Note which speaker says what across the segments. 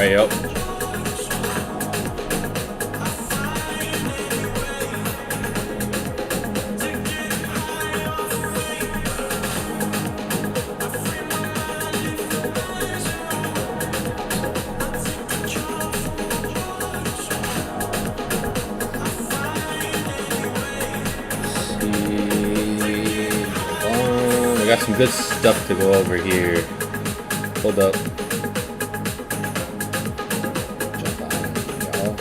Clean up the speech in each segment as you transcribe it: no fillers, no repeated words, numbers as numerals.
Speaker 1: Alright, yo. I got some good stuff to go over here. Hold up. Jump on, y'all.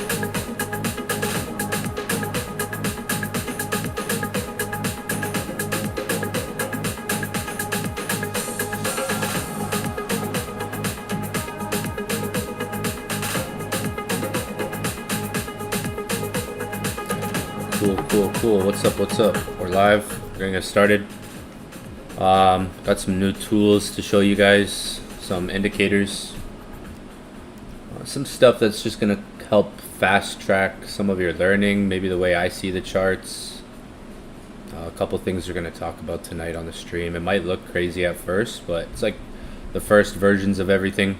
Speaker 1: Cool. What's up? We're live. We're gonna get started. Got some new tools to show you guys, some indicators, some stuff that's just gonna help fast track some of your learning, maybe the way I see the charts. A couple things we're gonna talk about tonight on the stream. It might look crazy at first, but it's like the first versions of everything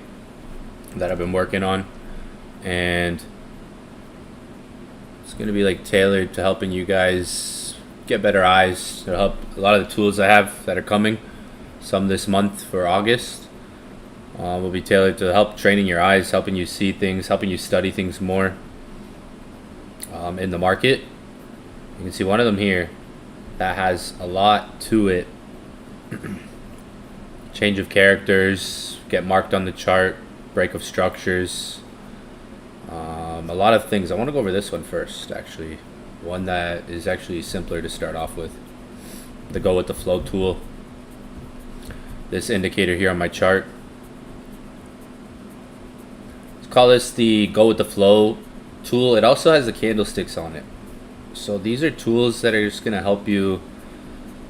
Speaker 1: that I've been working on, and it's gonna be like tailored to helping you guys get better eyes. It'll help a lot of the tools I have that are coming, some this month for August, will be tailored to help training your eyes, helping you see things, helping you study things more in the market. You can see one of them here that has a lot to it. Change of characters, get marked on the chart, break of structures, a lot of things. I want to go over this one first, actually. One that is actually simpler to start off with. The go with the flow tool. This indicator here on my chart. Let's call this the go with the flow tool. It also has the candlesticks on it. So these are tools that are just going to help you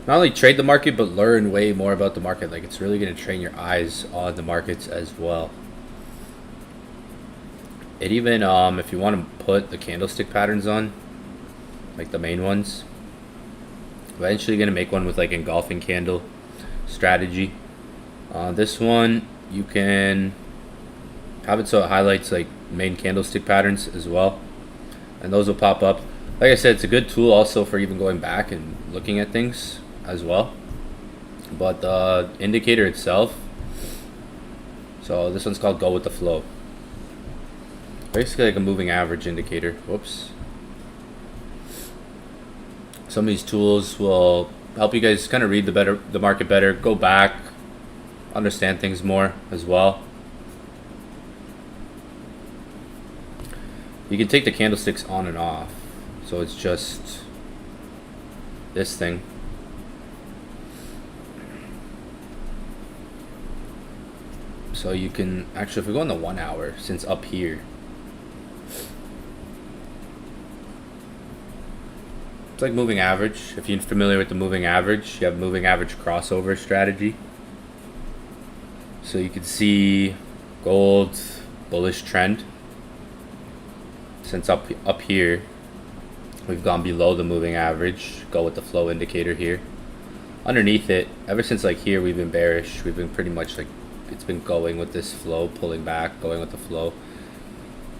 Speaker 1: not only trade the market, but learn way more about the market. Like, it's really going to train your eyes on the markets as well. It even, if you want to put the candlestick patterns on, like the main ones, eventually going to make one with like engulfing candle strategy. This one, you can have it so it highlights like main candlestick patterns as well, and those will pop up. Like I said, it's a good tool also for even going back and looking at things as well. But the indicator itself, so this one's called go with the flow. Basically like a moving average indicator. Whoops. Some of these tools will help you guys kind of read the market better, go back, understand things more as well. You can take the candlesticks on and off. So it's just this thing. So you can actually, if we go on the 1 hour, since up here, it's like moving average. If you're familiar with the moving average, you have moving average crossover strategy. So you can see gold bullish trend. Since up here, we've gone below the moving average. Go with the flow indicator here. Underneath it, ever since like here, we've been bearish. We've been pretty much like, it's been going with this flow, pulling back, going with the flow.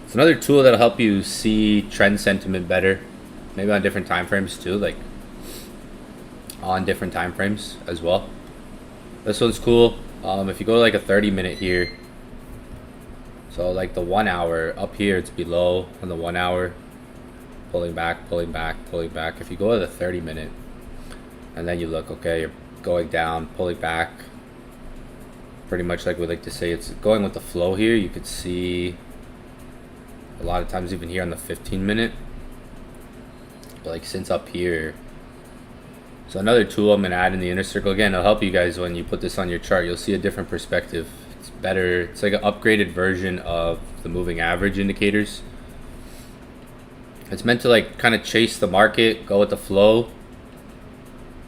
Speaker 1: It's another tool that'll help you see trend sentiment better. Maybe on different time frames too, like on different time frames as well. This one's cool. If you go to like a 30-minute here, so like the 1 hour up here, it's below on the 1 hour, pulling back. If you go to the 30-minute and then you look, okay, you're going down, pulling back, pretty much like we like to say, it's going with the flow here. You could see a lot of times even here on the 15-minute. Like since up here. So another tool I'm going to add in the inner circle. Again, it'll help you guys when you put this on your chart. You'll see a different perspective. It's better. It's like an upgraded version of the moving average indicators. It's meant to like kind of chase the market, go with the flow.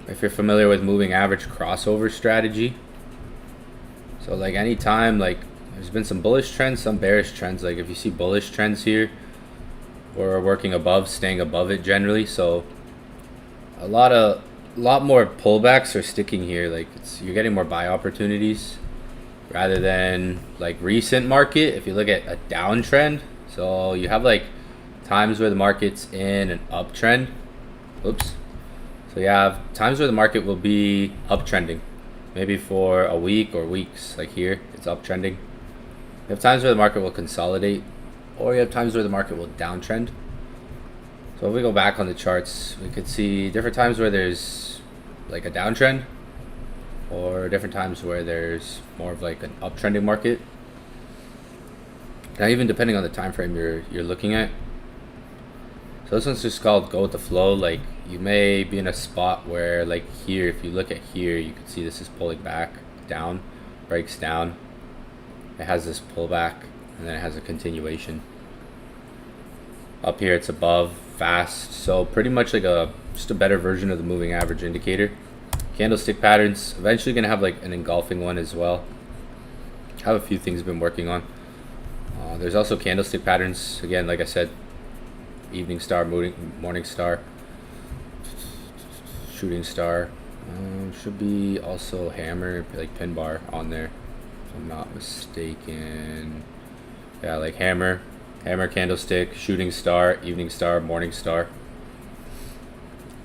Speaker 1: If you're familiar with moving average crossover strategy. So like anytime, like there's been some bullish trends, some bearish trends. Like if you see bullish trends here, we're working above, staying above it generally. So a lot more pullbacks are sticking here. Like you're getting more buy opportunities. rather than like recent market. If you look at a downtrend, so you have like times where the market's in an uptrend. Oops. So you have times where the market will be uptrending, maybe for a week or weeks. Like here, it's uptrending. You have times where the market will consolidate, or you have times where the market will downtrend. So if we go back on the charts, we could see different times where there's like a downtrend, or different times where there's more of like an uptrending market. Now, even depending on the time frame you're looking at. So this one's just called go with the flow. Like you may be in a spot where like here, if you look at here, you can see this is pulling back down, breaks down. It has this pullback, and then it has a continuation. Up here, it's above, fast. So pretty much like just a better version of the moving average indicator. Candlestick patterns, eventually gonna have like an engulfing one as well. I have a few things I've been working on. There's also candlestick patterns. Again, like I said, evening star, morning star, shooting star. Should be also hammer, like pin bar on there, if I'm not mistaken. Yeah, like hammer, candlestick, shooting star, evening star, morning star.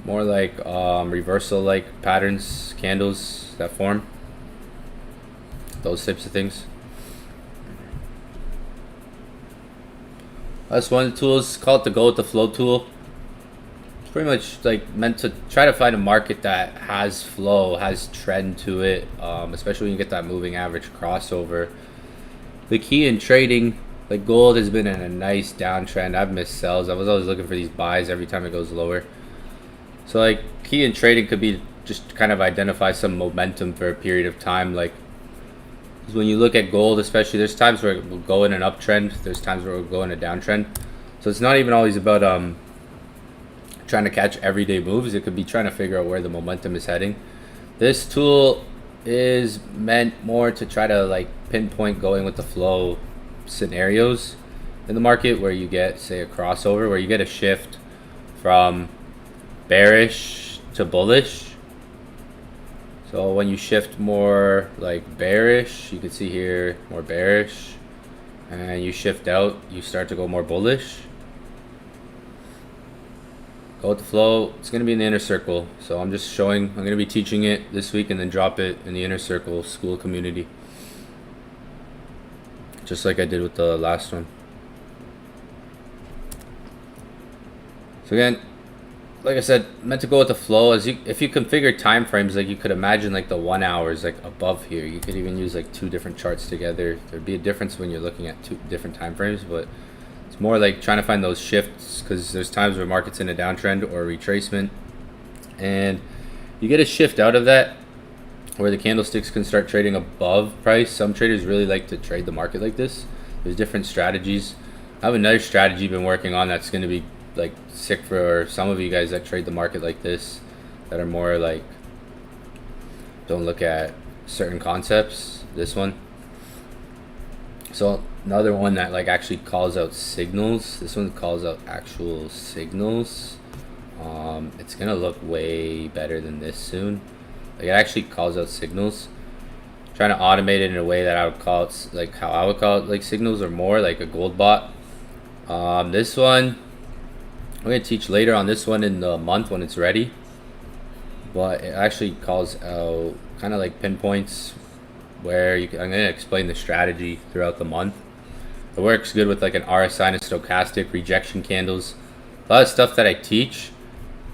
Speaker 1: More like reversal like patterns, candles that form. Those types of things. That's one of the tools. Call it the go with the flow tool. It's pretty much like meant to try to find a market that has flow, has trend to it, especially when you get that moving average crossover. The key in trading, like gold has been in a nice downtrend. I've missed sells. I was always looking for these buys every time it goes lower. So like key in trading could be just kind of identify some momentum for a period of time. Like when you look at gold, especially, there's times where it will go in an uptrend. There's times where it will go in a downtrend. So it's not even always about trying to catch everyday moves. It could be trying to figure out where the momentum is heading. This tool is meant more to try to like pinpoint going with the flow scenarios in the market where you get, say, a crossover, where you get a shift from bearish to bullish. So when you shift more like bearish, you can see here more bearish, and you shift out, you start to go more bullish. Go with the flow. It's going to be in the inner circle. So I'm just showing, I'm going to be teaching it this week and then drop it in the inner circle school community, just like I did with the last one. So again, like I said, meant to go with the flow. If you configure time frames, like you could imagine like the 1 hours like above here. You could even use like two different charts together. There'd be a difference when you're looking at two different time frames, but it's more like trying to find those shifts, because there's times where market's in a downtrend or a retracement, and you get a shift out of that where the candlesticks can start trading above price. Some traders really like to trade the market like this. There's different strategies. I have another strategy I've been working on that's going to be like sick for some of you guys that trade the market like this, that are more like don't look at certain concepts. This one. So another one that like actually calls out signals. This one calls out actual signals. It's gonna look way better than this soon. Like it actually calls out signals. I'm trying to automate it in a way that I would call it like how I would call it like signals, or more like a gold bot. This one I'm going to teach later on this one in the month when it's ready, but it actually calls out kind of like pinpoints where I'm going to explain the strategy throughout the month. It works good with like an RSI and a stochastic, rejection candles, a lot of stuff that I teach.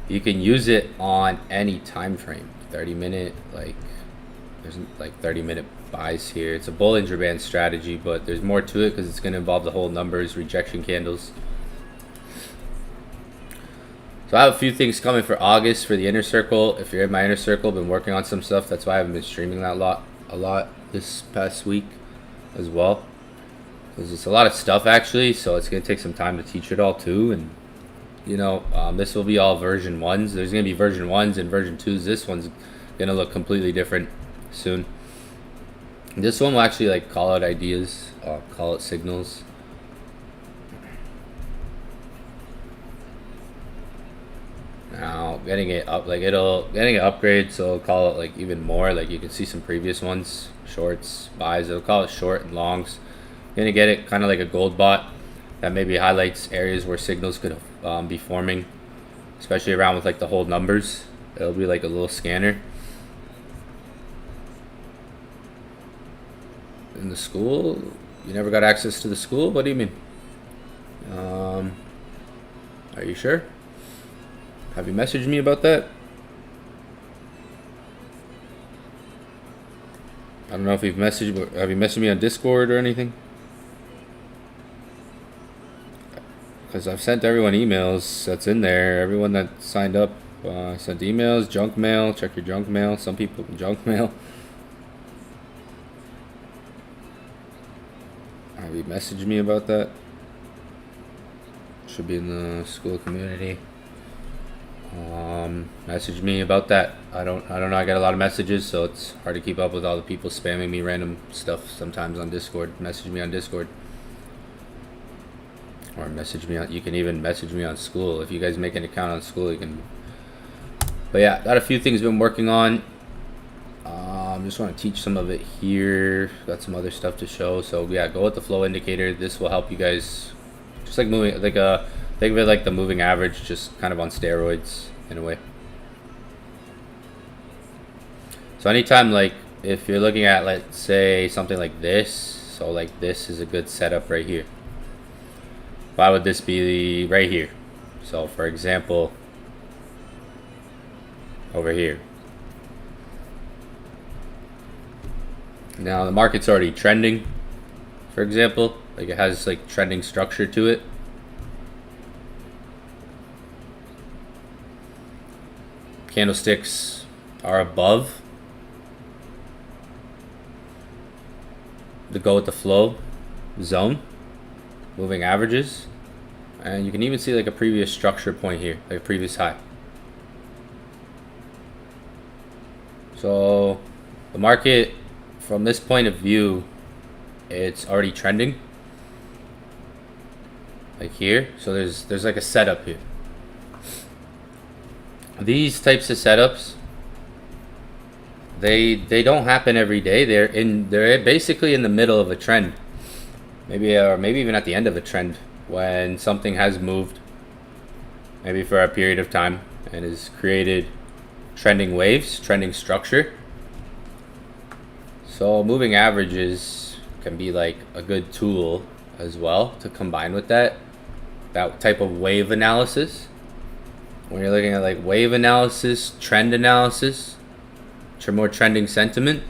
Speaker 1: You can use it on any time frame. 30-minute, like there's like 30-minute buys here. It's a Bollinger Band strategy, but there's more to it because it's going to involve the whole numbers, rejection candles. So I have a few things coming for August for the inner circle. If you're in my inner circle, I've been working on some stuff. That's why I haven't been streaming that a lot this past week as well. Because it's a lot of stuff actually, so it's going to take some time to teach it all too. And you know, this will be all version 1s. There's going to be version 1s and version 2s. This one's going to look completely different soon. This one will actually like call out ideas, call it signals. Now getting it up, like getting it upgrade, so it'll call it like even more. Like you can see some previous ones, shorts, buys. It'll call it short and longs. Gonna get it kind of like a gold bot that maybe highlights areas where signals could be forming, especially around with like the whole numbers. It'll be like a little scanner. In the school, you never got access to the school? What do you mean? Are you sure? Have you messaged me about that? I don't know if you've have you messaged me on Discord or anything? Because I've sent everyone emails that's in there. Everyone that signed up sent emails, junk mail. Check your junk mail. Some people junk mail. Have you messaged me about that? Should be in the school community. Message me about that. I don't know. I get a lot of messages, so it's hard to keep up with all the people spamming me random stuff sometimes on Discord. Message me on Discord. Or message me on, you can even message me on school. If you guys make an account on school, you can. But yeah, got a few things been working on. Just want to teach some of it here. Got some other stuff to show. So yeah, go with the flow indicator. This will help you guys, just like moving, like think of it like the moving average, just kind of on steroids in a way. So anytime, like if you're looking at, let's say something like this, so like this is a good setup right here. Why would this be right here? So for example, over here. Now the market's already trending, for example, like it has like trending structure to it. Candlesticks are above the go with the flow zone, moving averages, and you can even see like a previous structure point here, like a previous high. So the market, from this point of view, it's already trending like here. So there's like a setup here. These types of setups, they don't happen every day. They're basically in the middle of a trend, maybe even at the end of a trend, when something has moved maybe for a period of time and has created trending waves, trending structure. So moving averages can be like a good tool as well to combine with that type of wave analysis. When you're looking at like wave analysis, trend analysis, which are more trending sentiment,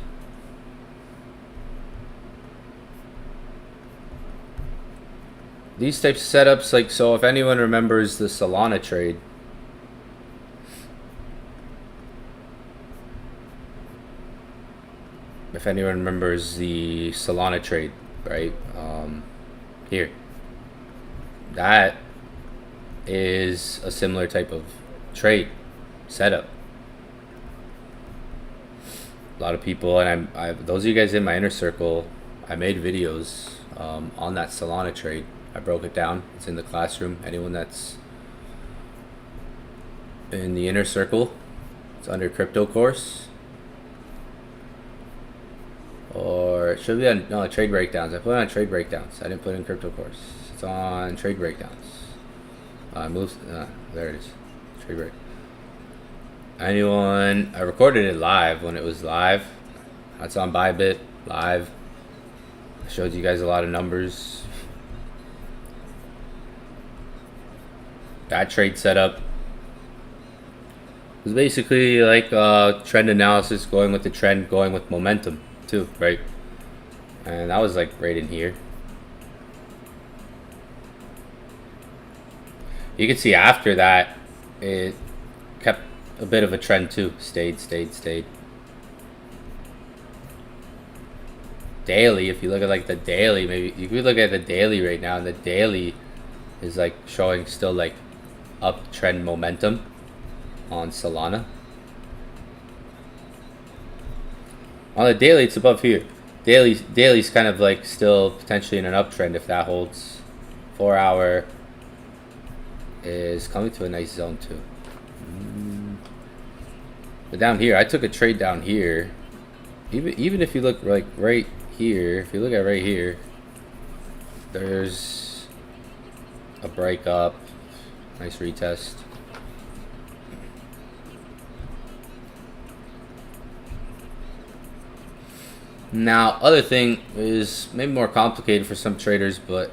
Speaker 1: these types of setups, like, so if anyone remembers the Solana trade, right? Here, that is a similar type of trade setup. A lot of people, and I those of you guys in my inner circle, I made videos on that Solana trade. I broke it down. It's in the classroom. Anyone that's in the inner circle, it's under crypto course. Or it should be on, no, trade breakdowns. I put it on trade breakdowns. I didn't put it in crypto course. It's on trade breakdowns. There it is. Trade break. Anyone? I recorded it live when it was live. That's on Bybit live. I showed you guys a lot of numbers. That trade setup was basically like trend analysis, going with the trend, going with momentum too, right? And that was like right in here. You can see after that it kept a bit of a trend too. Stayed. Daily, if you look at like the daily, maybe you could look at the daily right now, and the daily is like showing still like uptrend momentum on Solana. On the daily, it's above here. Daily's kind of like still potentially in an uptrend if that holds. 4 hour is coming to a nice zone too. But down here, I took a trade down here. Even if you look like right here, if you look at right here, there's a breakup. Nice retest. Now, other thing is maybe more complicated for some traders, but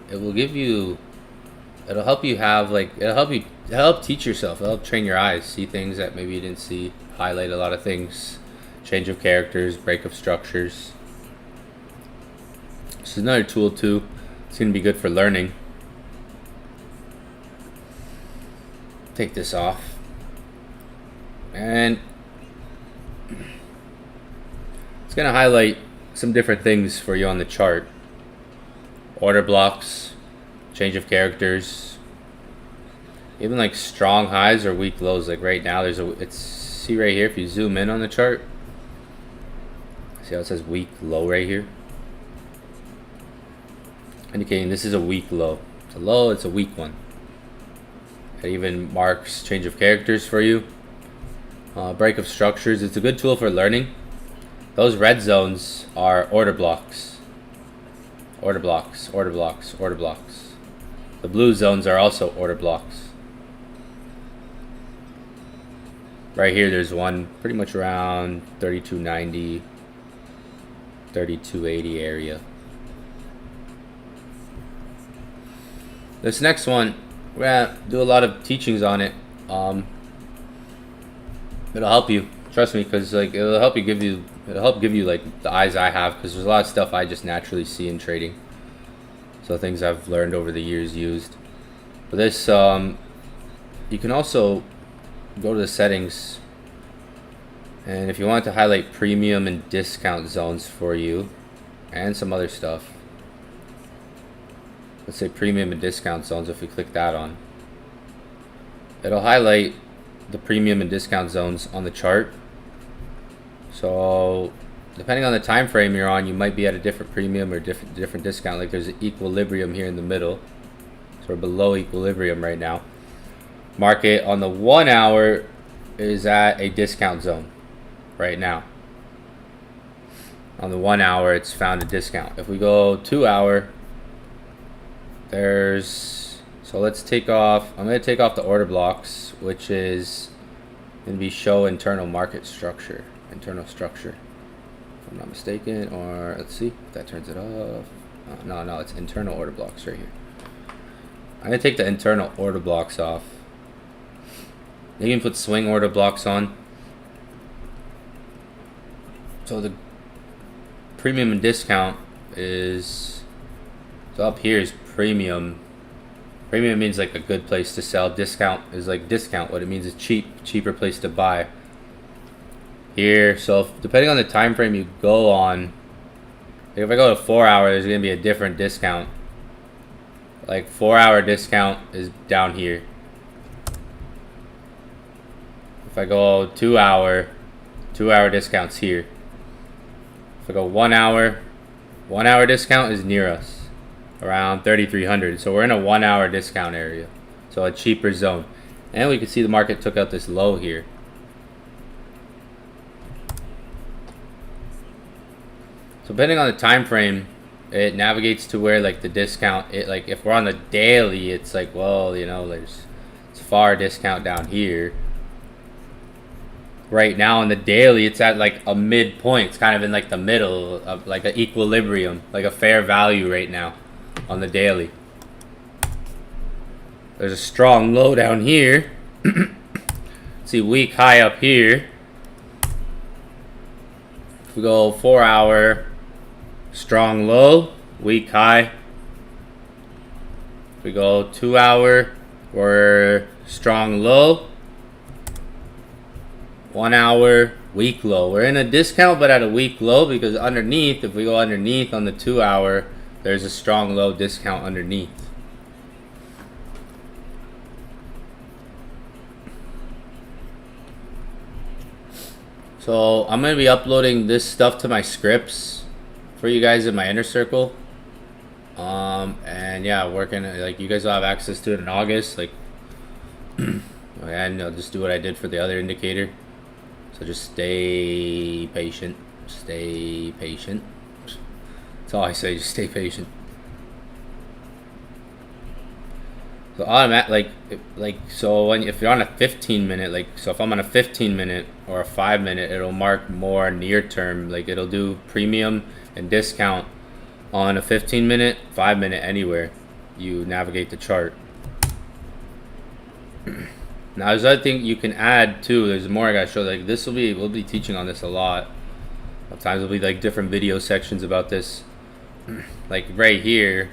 Speaker 1: it will give you, it'll help you have like, it'll help teach yourself, it'll help train your eyes, see things that maybe you didn't see, highlight a lot of things, change of characters, break of structures. This is another tool too. It's gonna be good for learning. Take this off, and it's going to highlight some different things for you on the chart. Order blocks, change of characters, even like strong highs or weak lows. Like right now, see right here, if you zoom in on the chart, see how it says weak low right here? Indicating this is a weak low. It's a low, it's a weak one. It even marks change of characters for you. Break of structures, it's a good tool for learning. Those red zones are order blocks. Order blocks, order blocks, order blocks. The blue zones are also order blocks. Right here there's one pretty much around 3290, 3280 area. This next one, we're gonna do a lot of teachings on it. It'll help you. Trust me, because like it'll help give you like the eyes I have, because there's a lot of stuff I just naturally see in trading. So things I've learned over the years used. But this you can also go to the settings, and if you want to highlight premium and discount zones for you and some other stuff, let's say premium and discount zones, if we click that on, it'll highlight the premium and discount zones on the chart. So depending on the time frame you're on, you might be at a different premium or different discount. Like there's an equilibrium here in the middle, so we're below equilibrium right now. Market on the 1 hour is at a discount zone right now. On the 1 hour, it's found a discount. If we go 2 hour, so let's take off, I'm going to take off the order blocks, which is going to be show internal market structure, internal structure, if I'm not mistaken. Or let's see if that turns it off. No, it's internal order blocks right here. I'm going to take the internal order blocks off. You can put swing order blocks on. So the premium and discount is, so up here is premium. Premium means like a good place to sell. Discount is like discount. What it means is cheaper place to buy. Here, so depending on the time frame you go on, like if I go to 4 hour, there's gonna be a different discount. Like 4 hour discount is down here. If I go 2 hour discount's here. If I go 1 hour discount is near us, around 3,300. So we're in a 1 hour discount area, so a cheaper zone. And we can see the market took out this low here. So depending on the time frame, it navigates to where like the discount, it like if we're on the daily, it's like, well, you know, it's far discount down here. Right now on the daily, it's at like a midpoint. It's kind of in like the middle of like an equilibrium, like a fair value right now on the daily. There's a strong low down here. See, weak high up here. If we go 4 hour, strong low, weak high. If we go 2 hour, we're strong low. 1 hour, weak low. We're in a discount but at a weak low, because underneath, if we go underneath on the 2 hour, there's a strong low discount underneath. So I'm going to be uploading this stuff to my scripts for you guys in my inner circle. And yeah, working, like you guys will have access to it in August. Like, and I'll just do what I did for the other indicator. So just stay patient. Stay patient. That's all I say. Just stay patient. So automatic, so when if you're on a 15-minute, so if I'm on a 15-minute or a 5-minute, it'll mark more near term. Like it'll do premium and discount on a 15-minute, 5-minute, anywhere you navigate the chart. Now there's other thing you can add too. There's more I gotta show. Like this we'll be teaching on this a lot. Sometimes there'll be like different video sections about this. Like right here,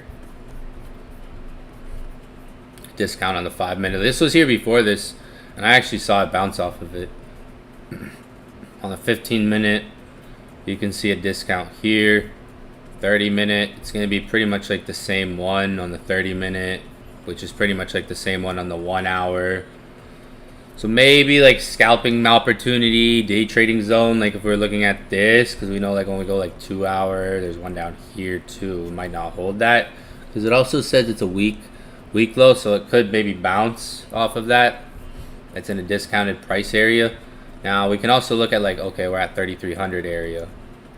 Speaker 1: discount on the 5-minute. This was here before this, and I actually saw it bounce off of it. On the 15-minute, you can see a discount here. 30-minute, it's going to be pretty much like the same one on the 30-minute, which is pretty much like the same one on the 1 hour. So maybe like scalping opportunity, day trading zone, like if we're looking at this, because we know like when we go like 2 hour, there's one down here too. We might not hold that because it also says it's a week low, so it could maybe bounce off of that. It's in a discounted price area. Now we can also look at like, okay, we're at 3,300 area.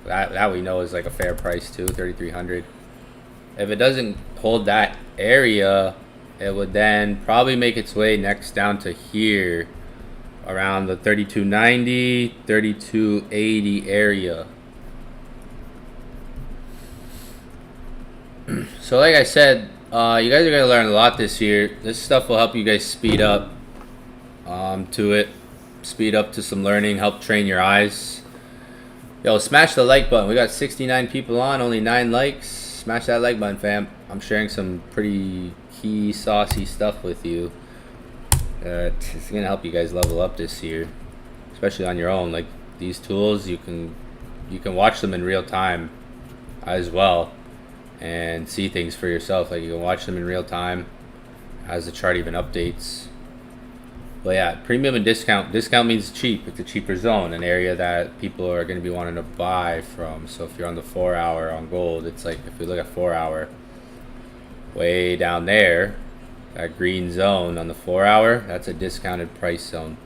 Speaker 1: That we know is like a fair price too, 3,300. If it doesn't hold that area, it would then probably make its way next down to here around the 3,290, 3,280 area. So like I said, you guys are going to learn a lot this year. This stuff will help you guys speed up speed up to some learning, help train your eyes. Yo, smash the like button. We got 69 people on, only 9 likes. Smash that like button, fam. I'm sharing some pretty key saucy stuff with you. It's gonna help you guys level up this year, especially on your own. Like these tools, you can watch them in real time as well and see things for yourself. Like you can watch them in real time as the chart even updates. But yeah, premium and discount. Discount means cheap. It's a cheaper zone, an area that people are going to be wanting to buy from. So if you're on the 4 hour on gold, it's like if we look at 4 hour, way down there, that green zone on the 4 hour, that's a discounted price zone.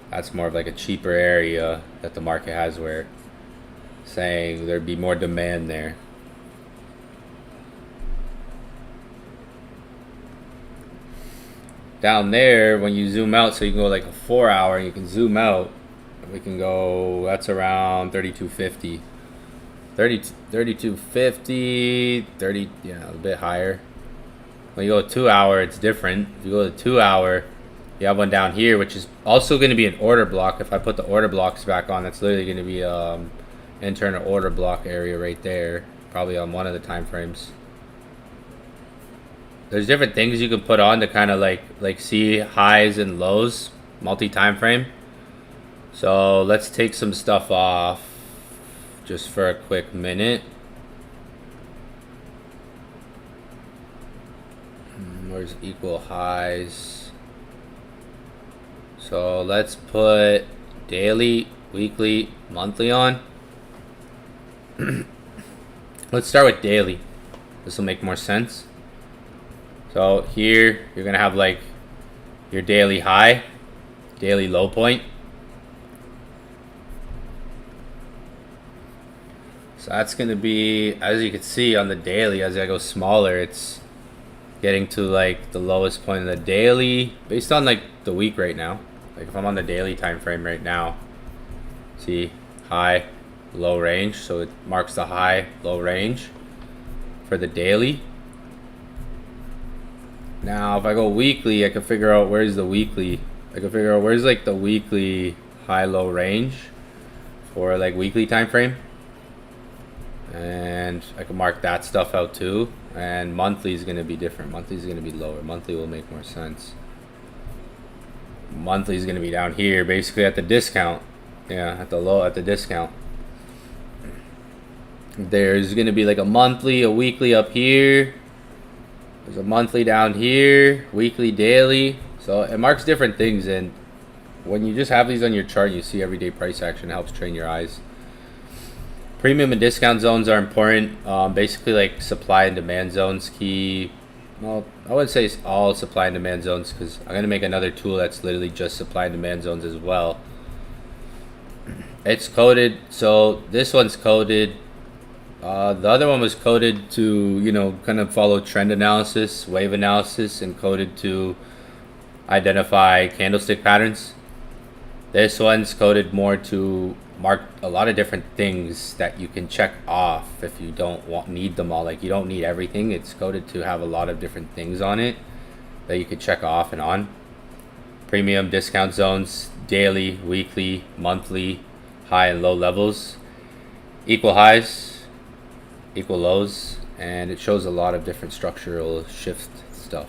Speaker 1: That's more of like a cheaper area that the market has where saying there'd be more demand there. Down there, when you zoom out, so you can go like a 4 hour, and you can zoom out, we can go, that's around 3,250. 3,250, 30, yeah, a bit higher. When you go 2 hour, it's different. If you go to 2 hour, you have one down here, which is also going to be an order block. If I put the order blocks back on, that's literally going to be internal order block area right there, probably on one of the time frames. There's different things you can put on to kind of like see highs and lows, multi-time frame. So let's take some stuff off just for a quick minute. Where's equal highs? So let's put daily, weekly, monthly on. Let's start with daily. This will make more sense. So here you're gonna have like your daily high, daily low point. So that's gonna be, as you can see on the daily, as I go smaller, it's getting to like the lowest point of the daily based on like the week right now. Like if I'm on the daily time frame right now, see high, low range. So it marks the high, low range for the daily. Now, if I go weekly, I can figure out where's the weekly. I can figure out where's like the weekly high-low range for like weekly time frame, and I can mark that stuff out too. And monthly is going to be different. Monthly is going to be lower. Monthly will make more sense. Monthly is going to be down here, basically at the discount. Yeah, at the discount. There's going to be like a monthly, a weekly up here. There's a monthly down here, weekly, daily. So it marks different things, and when you just have these on your chart, you see everyday price action. It helps train your eyes. Premium and discount zones are important. Basically, like supply and demand zones. Key. Well, I wouldn't say it's all supply and demand zones because I'm gonna make another tool that's literally just supply and demand zones as well. It's coded. So this one's coded. The other one was coded to, kind of follow trend analysis, wave analysis, and coded to identify candlestick patterns. This one's coded more to mark a lot of different things that you can check off if you don't need them all. Like, you don't need everything. It's coded to have a lot of different things on it that you could check off and on. Premium discount zones, daily, weekly, monthly, high and low levels, equal highs, equal lows, and it shows a lot of different structural shift stuff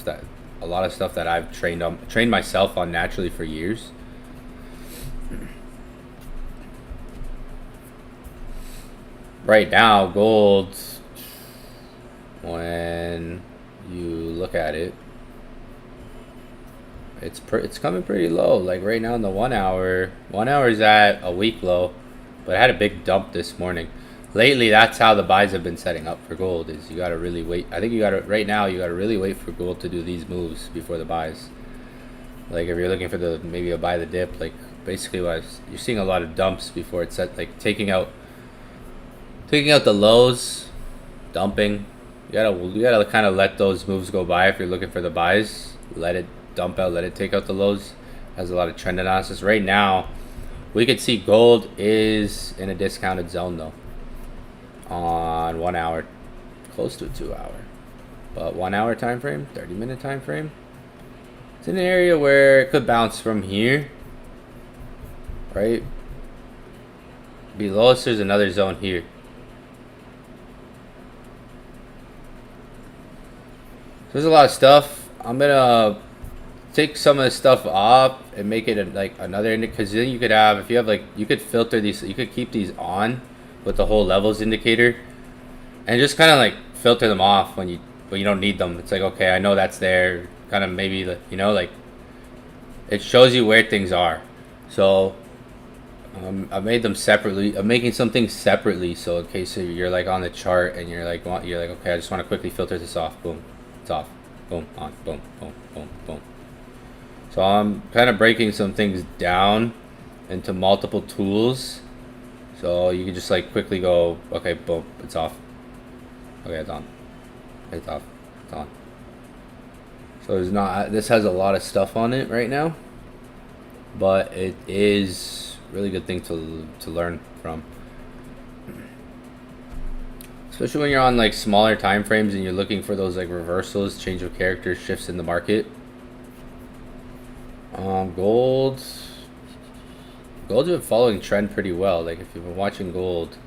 Speaker 1: that a lot of stuff that I've trained myself on naturally for years. Right now, gold, when you look at it, it's coming pretty low. Like right now in the 1 hour, 1 hour is at a week low, but it had a big dump this morning. Lately, that's how the buys have been setting up for gold. Is you gotta really wait. I think right now you gotta really wait for gold to do these moves before the buys. Like if you're looking for maybe a buy the dip, like basically you're seeing a lot of dumps before it's set, like taking out the lows, dumping. You gotta kind of let those moves go by if you're looking for the buys. Let it dump out, let it take out the lows. Has a lot of trend analysis. Right now, we could see gold is in a discounted zone though. On 1 hour, close to a 2 hour, but 1 hour time frame, 30-minute time frame. It's in an area where it could bounce from here, right? Below us, there's another zone here. There's a lot of stuff. I'm gonna take some of this stuff off and make it another indicator, because then you could have, if you have you could filter these, you could keep these on with the whole levels indicator and just kind of filter them off when you don't need them. It's like, okay, I know that's there, kind of maybe it shows you where things are. So I made them separately. I'm making some things separately, so in case you're on the chart and you're like, okay, I just want to quickly filter this off. Boom, it's off. Boom, on. Boom, boom, boom, boom. So I'm kind of breaking some things down into multiple tools, so you can just quickly go, okay, boom, it's off. Okay, it's on. It's off. It's on. So this has a lot of stuff on it right now, but it is a really good thing to learn from. Especially when you're on smaller time frames and you're looking for those reversals, change of character, shifts in the market. Gold's been following trend pretty well. If you've been watching gold,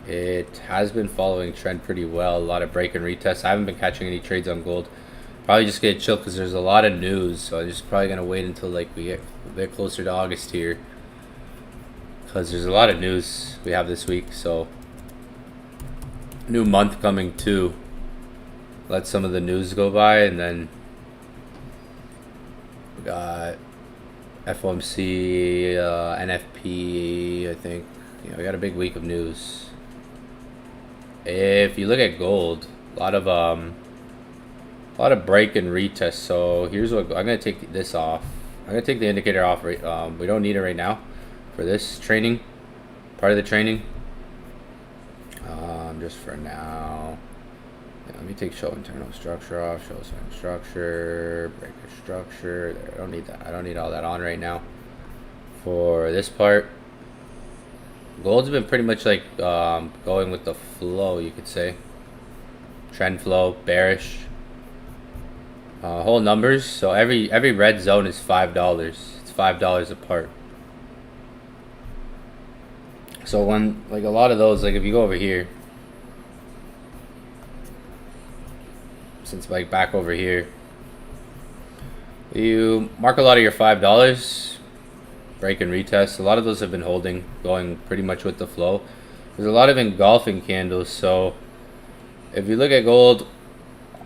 Speaker 1: it has been following trend pretty well. A lot of break and retests. I haven't been catching any trades on gold. Probably just get chill because there's a lot of news. So I'm just probably gonna wait until we get a bit closer to August here, because there's a lot of news we have this week. So new month coming too. Let some of the news go by, and then we got FOMC, NFP. I think we got a big week of news. If you look at gold, a lot of break and retest. So here's what I'm gonna take this off. I'm gonna take the indicator off. We don't need it right now for this training, part of the training. Just for now. Let me take show internal structure off. Show internal structure, breaker structure. There, I don't need that. I don't need all that on right now. For this part, gold's been pretty much going with the flow, you could say. Trend flow, bearish. Whole numbers. So every red zone is $5. It's $5 apart. So when a lot of those, if you go over here, since back over here, you mark a lot of your $5, break and retest. A lot of those have been holding, going pretty much with the flow. There's a lot of engulfing candles. So if you look at gold,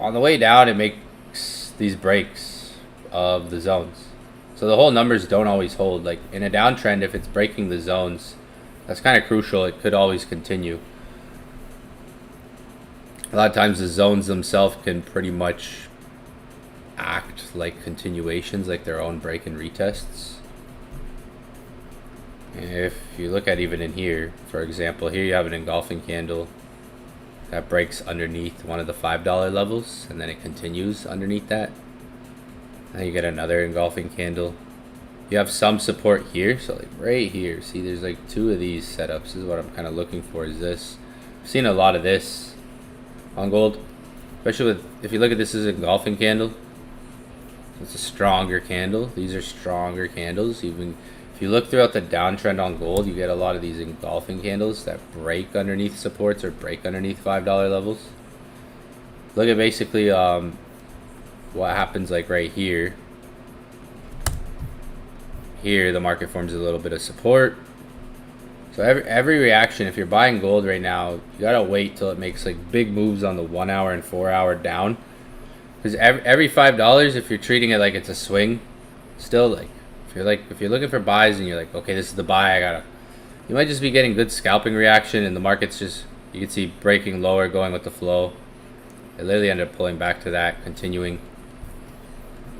Speaker 1: on the way down, it makes these breaks of the zones. So the whole numbers don't always hold. In a downtrend, if it's breaking the zones, that's kind of crucial. It could always continue. A lot of times the zones themselves can pretty much act like continuations, like their own break and retests. If you look at even in here, for example, here you have an engulfing candle that breaks underneath one of the $5 levels, and then it continues underneath that. Then you get another engulfing candle. You have some support here, so like right here, see there's like two of these setups. This is what I'm kind of looking for, is this. I've seen a lot of this on gold, especially with, if you look at this as an engulfing candle, it's a stronger candle. These are stronger candles. Even if you look throughout the downtrend on gold, you get a lot of these engulfing candles that break underneath supports or break underneath $5 levels. Look at basically what happens like right here. Here the market forms a little bit of support. So every reaction, if you're buying gold right now, you gotta wait till it makes like big moves on the 1 hour and 4 hour down. Because every $5, if you're treating it like it's a swing, still like if you're looking for buys and you're like, okay, this is the buy, you might just be getting good scalping reaction, and the market's just, you can see breaking lower, going with the flow. It literally ended up pulling back to that, continuing.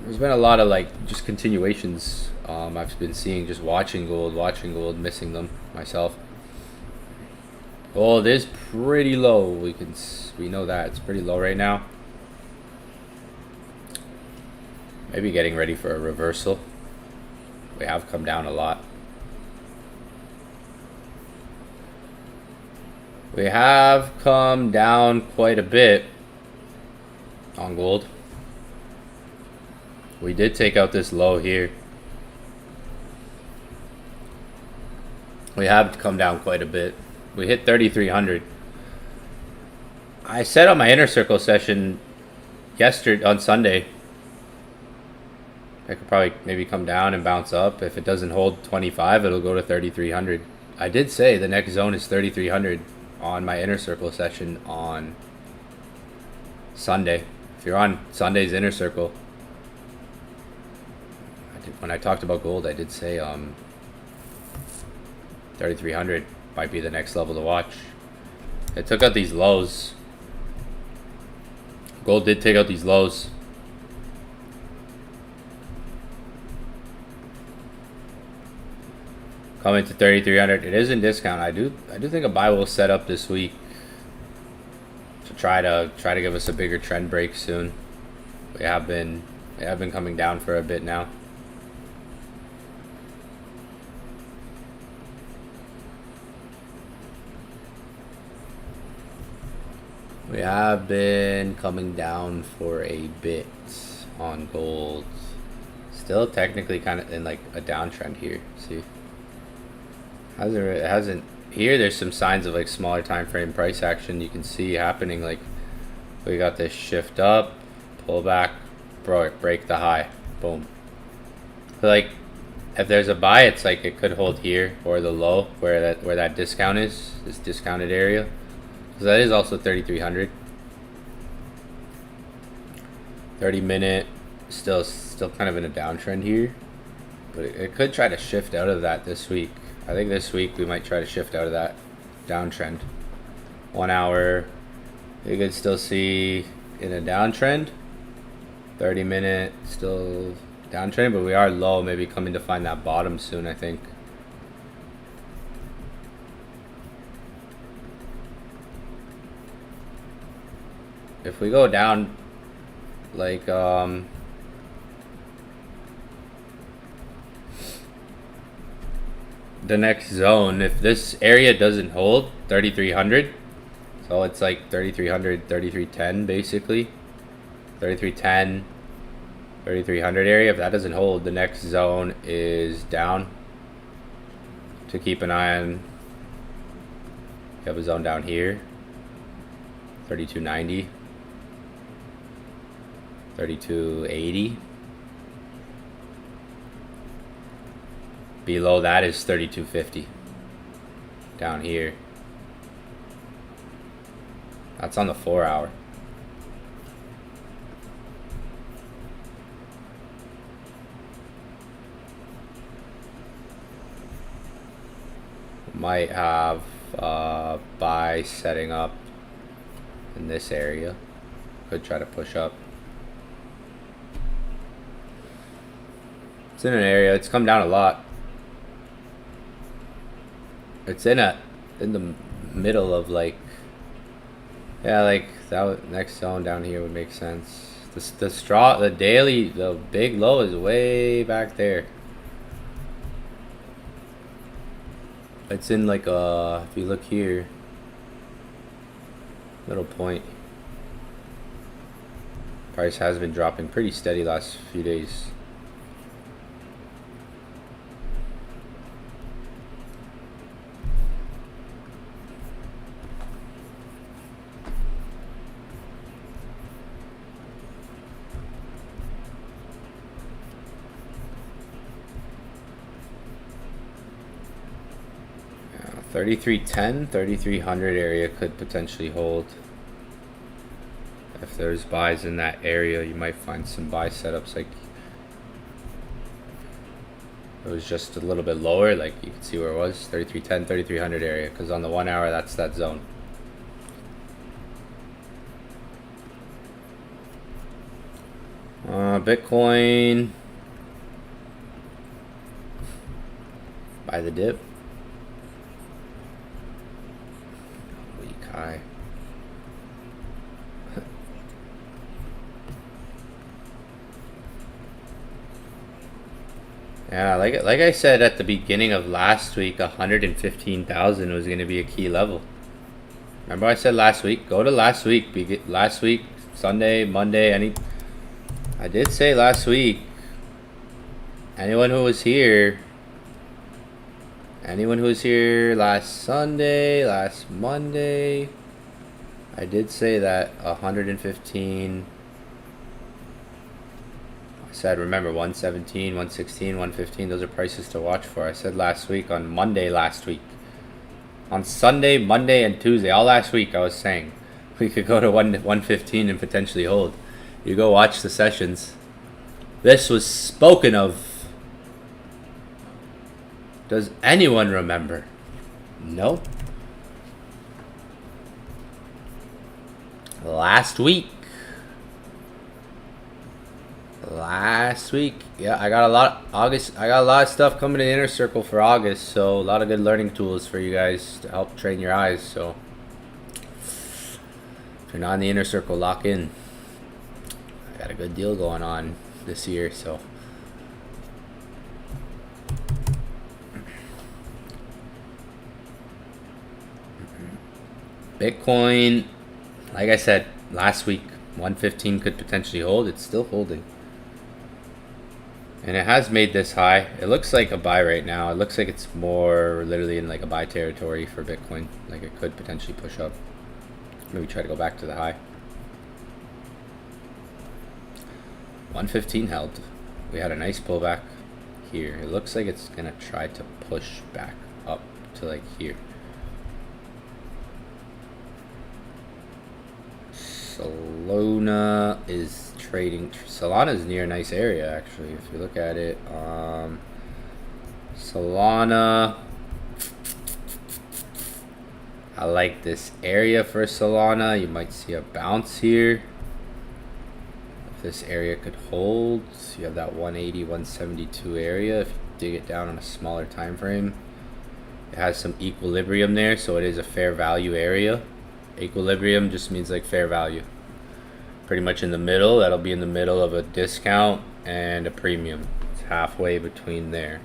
Speaker 1: There's been a lot of like just continuations I've been seeing, just watching gold, missing them myself. Gold is pretty low. We know that it's pretty low right now. Maybe getting ready for a reversal. We have come down a lot. We have come down quite a bit on gold. We did take out this low here. We have come down quite a bit. We hit 3,300. I said on my inner circle session yesterday, on Sunday, I could probably maybe come down and bounce up. If it doesn't hold 25, it'll go to 3,300. I did say the next zone is 3,300 on my inner circle session on Sunday. If you're on Sunday's inner circle, when I talked about gold, I did say 3,300 might be the next level to watch. It took out these lows. Gold did take out these lows. Coming to 3,300. It is in discount. I do think a buy will set up this week to try to give us a bigger trend break soon. They have been coming down for a bit now. We have been coming down for a bit on gold. Still technically kind of in like a downtrend here. See, it hasn't. Here there's some signs of like smaller time frame price action you can see happening. Like we got this shift up, pull back, break the high, boom. But like if there's a buy, it's like it could hold here or the low where that discount is, this discounted area. So that is also 3,300. 30-minute, still kind of in a downtrend here, but it could try to shift out of that this week. I think this week we might try to shift out of that downtrend. 1 hour, you could still see in a downtrend. 30-minute, still downtrend, but we are low. Maybe coming to find that bottom soon, I think. If we go down like the next zone, if this area doesn't hold 3,300, so it's like 3,300, 3,310 basically, 3,310, 3,300 area. If that doesn't hold, the next zone is down. To keep an eye on, you have a zone down here, 3,290. 3,280. Below that is 3,250. Down here. That's on the 4 hour. Might have buy setting up in this area. Could try to push up. It's in an area, it's come down a lot. It's in the middle of like, yeah, like next zone down here would make sense. The daily, the big low is way back there. It's in like if you look here, little point. Price has been dropping pretty steady last few days. Yeah, 3310, 3300 area could potentially hold. If there's buys in that area, you might find some buy setups. Like it was just a little bit lower, like you can see where it was, 3310, 3300 area, because on the 1 hour that's that zone. Bitcoin by the dip, weak high. Yeah, like I said at the beginning of last week, 115,000 was going to be a key level. Remember I said last week, go to last week, last week, Sunday, Monday, I did say last week, anyone who was here last Sunday, last Monday, I did say that 115. I said, remember, 117, 116, 115, those are prices to watch for. I said last week, on Monday last week. On Sunday, Monday, and Tuesday, all last week, I was saying we could go to 115 and potentially hold. You go watch the sessions. This was spoken of. Does anyone remember? No. Last week, yeah, I got a lot of stuff coming in the inner circle for August, so a lot of good learning tools for you guys to help train your eyes. So if you're not in the inner circle, lock in. I got a good deal going on this year, so Bitcoin, like I said last week, 115 could potentially hold. It's still holding. And it has made this high. It looks like a buy right now. It looks like it's more literally in like a buy territory for Bitcoin. Like it could potentially push up. Maybe try to go back to the high. 115 held. We had a nice pullback here. It looks like it's going to try to push back up to like here. Solana is trading. Solana is near a nice area actually. If you look at it, Solana. I like this area for Solana. You might see a bounce here. If this area could hold, so you have that 180, 172 area. If you dig it down on a smaller time frame, it has some equilibrium there, so it is a fair value area. Equilibrium just means like fair value. Pretty much in the middle. That'll be in the middle of a discount and a premium. It's halfway between there.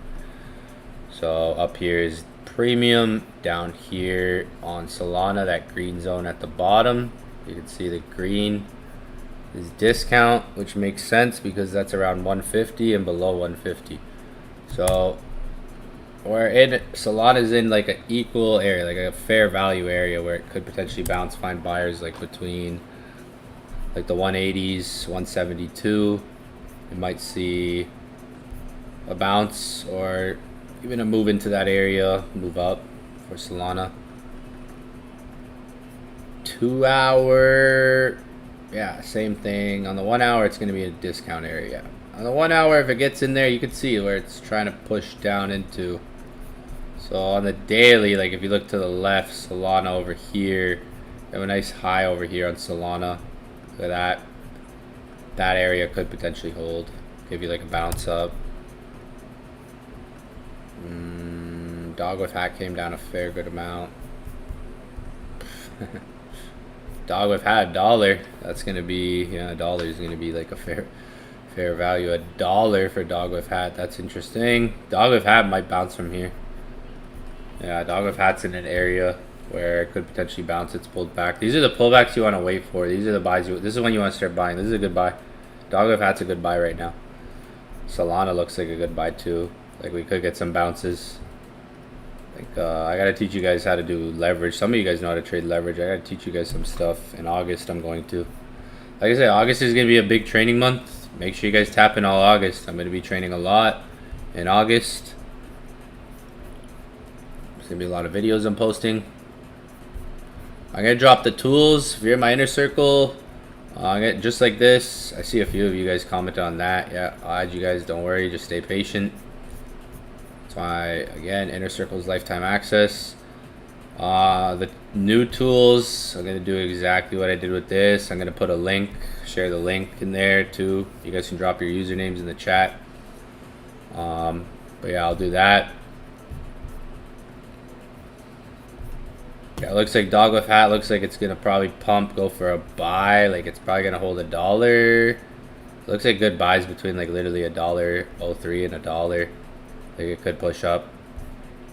Speaker 1: So up here is premium. Down here on Solana, that green zone at the bottom, you can see the green is discount, which makes sense because that's around 150 and below 150. So we're in, Solana's in like an equal area, like a fair value area where it could potentially bounce, find buyers like between like the 180s, 172. You might see a bounce or even a move into that area, move up for Solana. 2 hour, yeah, same thing. On the 1 hour, it's going to be a discount area. On the 1 hour, if it gets in there, you can see where it's trying to push down into. So on the daily, like if you look to the left, Solana over here, you have a nice high over here on Solana. Look at that. That area could potentially hold. Give you like a bounce up. Dog with hat came down a fair good amount. Dog with hat, dollar. That's gonna be, yeah, dollar is gonna be like a fair value. $1 for dog with hat. That's interesting. Dog with hat might bounce from here. Yeah, dog with hat's in an area where it could potentially bounce. It's pulled back. These are the pullbacks you want to wait for. These are the buys this is when you want to start buying. This is a good buy. Dog with hat's a good buy right now. Solana looks like a good buy too. Like we could get some bounces. Like I gotta teach you guys how to do leverage. Some of you guys know how to trade leverage. I gotta teach you guys some stuff in August. I'm going to. Like I said, August is gonna be a big training month. Make sure you guys tap in all August. I'm gonna be training a lot in August. There's gonna be a lot of videos I'm posting. I'm gonna drop the tools. If you're in my inner circle, just like this. I see a few of you guys comment on that. Yeah, I'll add you guys. Don't worry. Just stay patient. That's why, again, inner circle's lifetime access. The new tools, I'm gonna do exactly what I did with this. I'm gonna put a link, share the link in there too. You guys can drop your usernames in the chat. But yeah, I'll do that. Yeah, it looks like dog with hat looks like it's gonna probably pump, go for a buy. Like it's probably gonna hold $1. Looks like good buys between like literally $1.03 and $1. Like it could push up.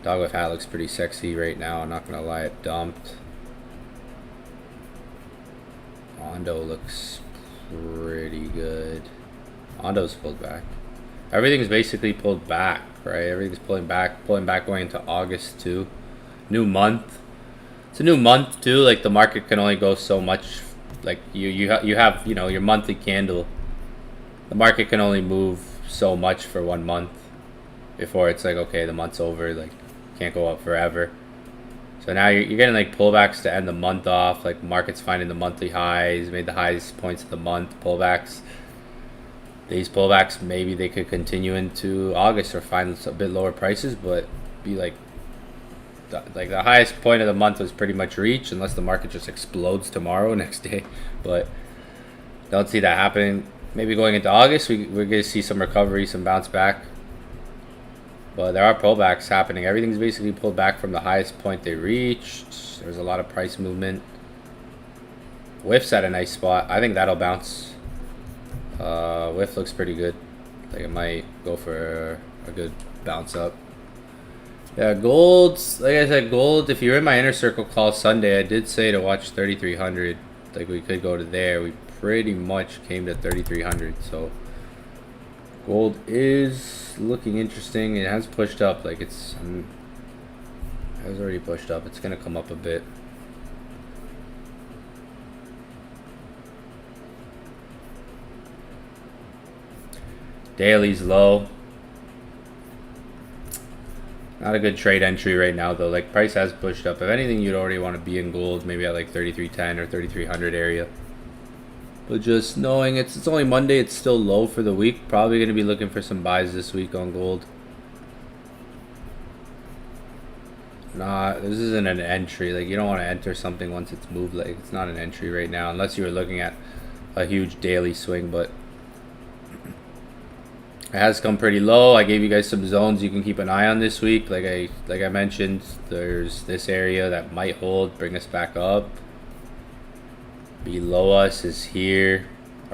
Speaker 1: Dog with hat looks pretty sexy right now. I'm not gonna lie, it dumped. Ondo looks pretty good. Ondo's pulled back. Everything's basically pulled back, right? Everything's pulling back going into August too. New month. It's a new month too. Like the market can only go so much. Like you have you know your monthly candle. The market can only move so much for 1 month before it's like, okay, the month's over. Like can't go up forever. So now you're getting like pullbacks to end the month off. Like market's finding the monthly highs, made the highest points of the month. Pullbacks. These pullbacks maybe they could continue into August or find a bit lower prices, but be like the highest point of the month was pretty much reached, unless the market just explodes tomorrow next day. But don't see that happening. Maybe going into August we're going to see some recovery, some bounce back, but there are pullbacks happening. Everything's basically pulled back from the highest point they reached. There's a lot of price movement. WIF's at a nice spot. I think that'll bounce. WIF looks pretty good. Like it might go for a good bounce up. Yeah, gold, like I said, gold, if you're in my inner circle call Sunday, I did say to watch 3,300. Like, we could go to there. We pretty much came to 3,300. So, gold is looking interesting. It has pushed up. Like, it has already pushed up. It's going to come up a bit. Daily's low. Not a good trade entry right now though. Like price has pushed up. If anything, you'd already want to be in gold, maybe at like 3,310 or 3,300 area. But just knowing it's only Monday, it's still low for the week. Probably going to be looking for some buys this week on gold. Nah, this isn't an entry. Like you don't want to enter something once it's moved. Like it's not an entry right now, unless you were looking at a huge daily swing. But it has come pretty low. I gave you guys some zones you can keep an eye on this week. Like I mentioned, there's this area that might hold, bring us back up. Below us is here,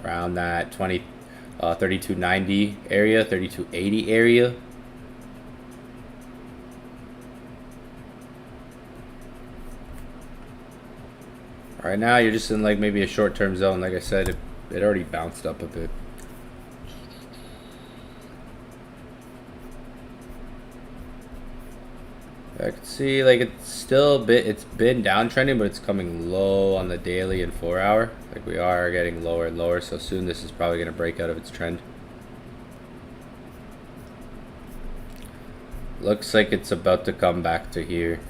Speaker 1: around that 3290 area, 3280 area. Right now, you're just in like maybe a short-term zone. Like I said, it already bounced up a bit. I can see like it's been downtrending, but it's coming low on the daily and 4 hour. Like we are getting lower and lower, so soon this is probably going to break out of its trend. Looks like it's about to come back to here.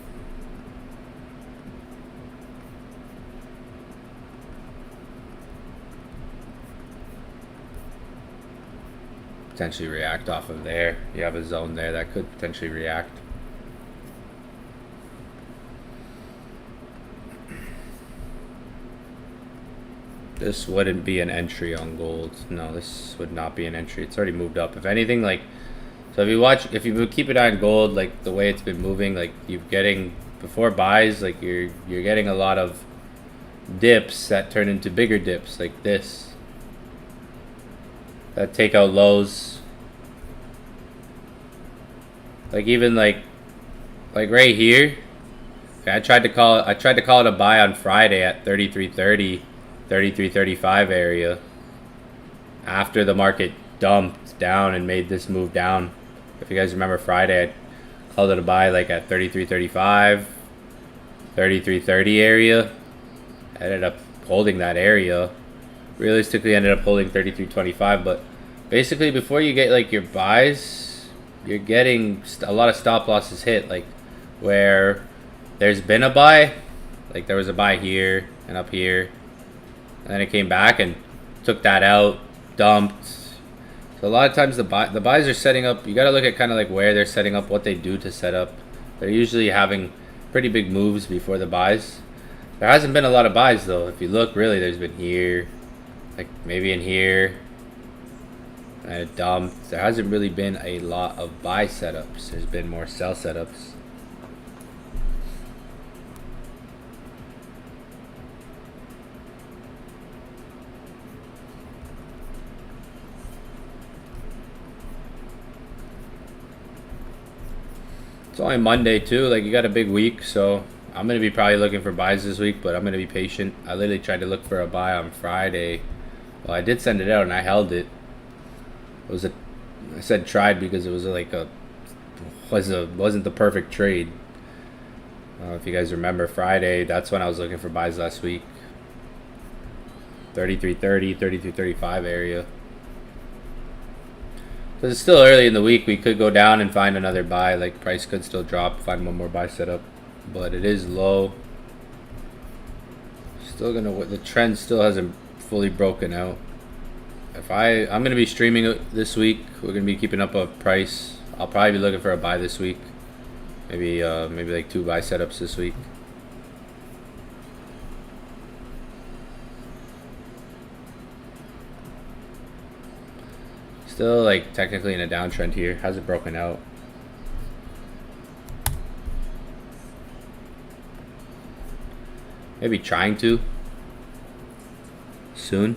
Speaker 1: Potentially react off of there. You have a zone there that could potentially react. This wouldn't be an entry on gold. No, this would not be an entry. It's already moved up. If anything, like, so So if you keep an eye on gold, like the way it's been moving, like you're getting before buys, like you're getting a lot of dips that turn into bigger dips like this. That take out lows. Like even like right here. I tried to call it a buy on Friday at 33.30, 33.35 area. After the market dumped down and made this move down. If you guys remember Friday, I called it a buy like at 33.35, 33.30 area. I ended up holding that area. Realistically ended up holding 33.25, but basically before you get like your buys, you're getting a lot of stop losses hit, like where there's been a buy, like there was a buy here and up here, and then it came back and took that out, dumped. So a lot of times the buys are setting up. You got to look at kind of like where they're setting up, what they do to set up. They're usually having pretty big moves before the buys. There hasn't been a lot of buys though. If you look, really, there's been here, like maybe in here, and it dumped. There hasn't really been a lot of buy setups. There's been more sell setups. It's only Monday too, like you got a big week, so I'm going to be probably looking for buys this week, but I'm going to be patient. I literally tried to look for a buy on Friday. Well, I did send it out and I held it. I said tried because it was like wasn't the perfect trade. If you guys remember Friday, that's when I was looking for buys last week. 33.30, 33.35 area. Because it's still early in the week, we could go down and find another buy. Like price could still drop, find one more buy setup, but it is low. Still the trend still hasn't fully broken out. I'm gonna be streaming it this week. We're gonna be keeping up a price. I'll probably be looking for a buy this week. Maybe like 2 buy setups this week. Still like technically in a downtrend here. Hasn't broken out. Maybe trying to soon.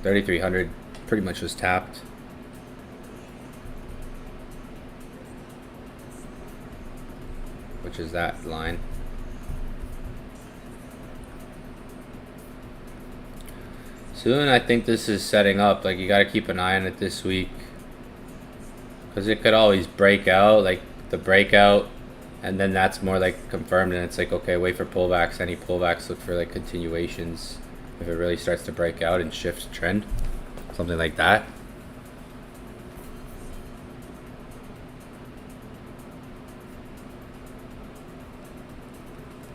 Speaker 1: 3,300 pretty much was tapped. Which is that line. Soon, I think this is setting up. Like you got to keep an eye on it this week, because it could always break out, like the breakout, and then that's more like confirmed, and it's like, okay, wait for pullbacks. Any pullbacks, look for like continuations. If it really starts to break out and shift trend, something like that.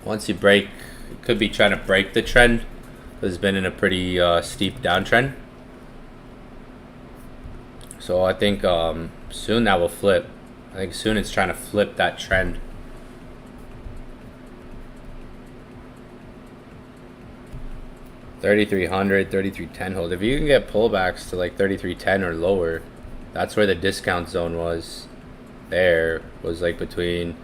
Speaker 1: Once you break, it could be trying to break the trend. It's been in a pretty steep downtrend. So I think soon that will flip. I think soon it's trying to flip that trend. $3,300, $3,310 hold. If you can get pullbacks to like $3,310 or lower, that's where the discount zone was. There was like between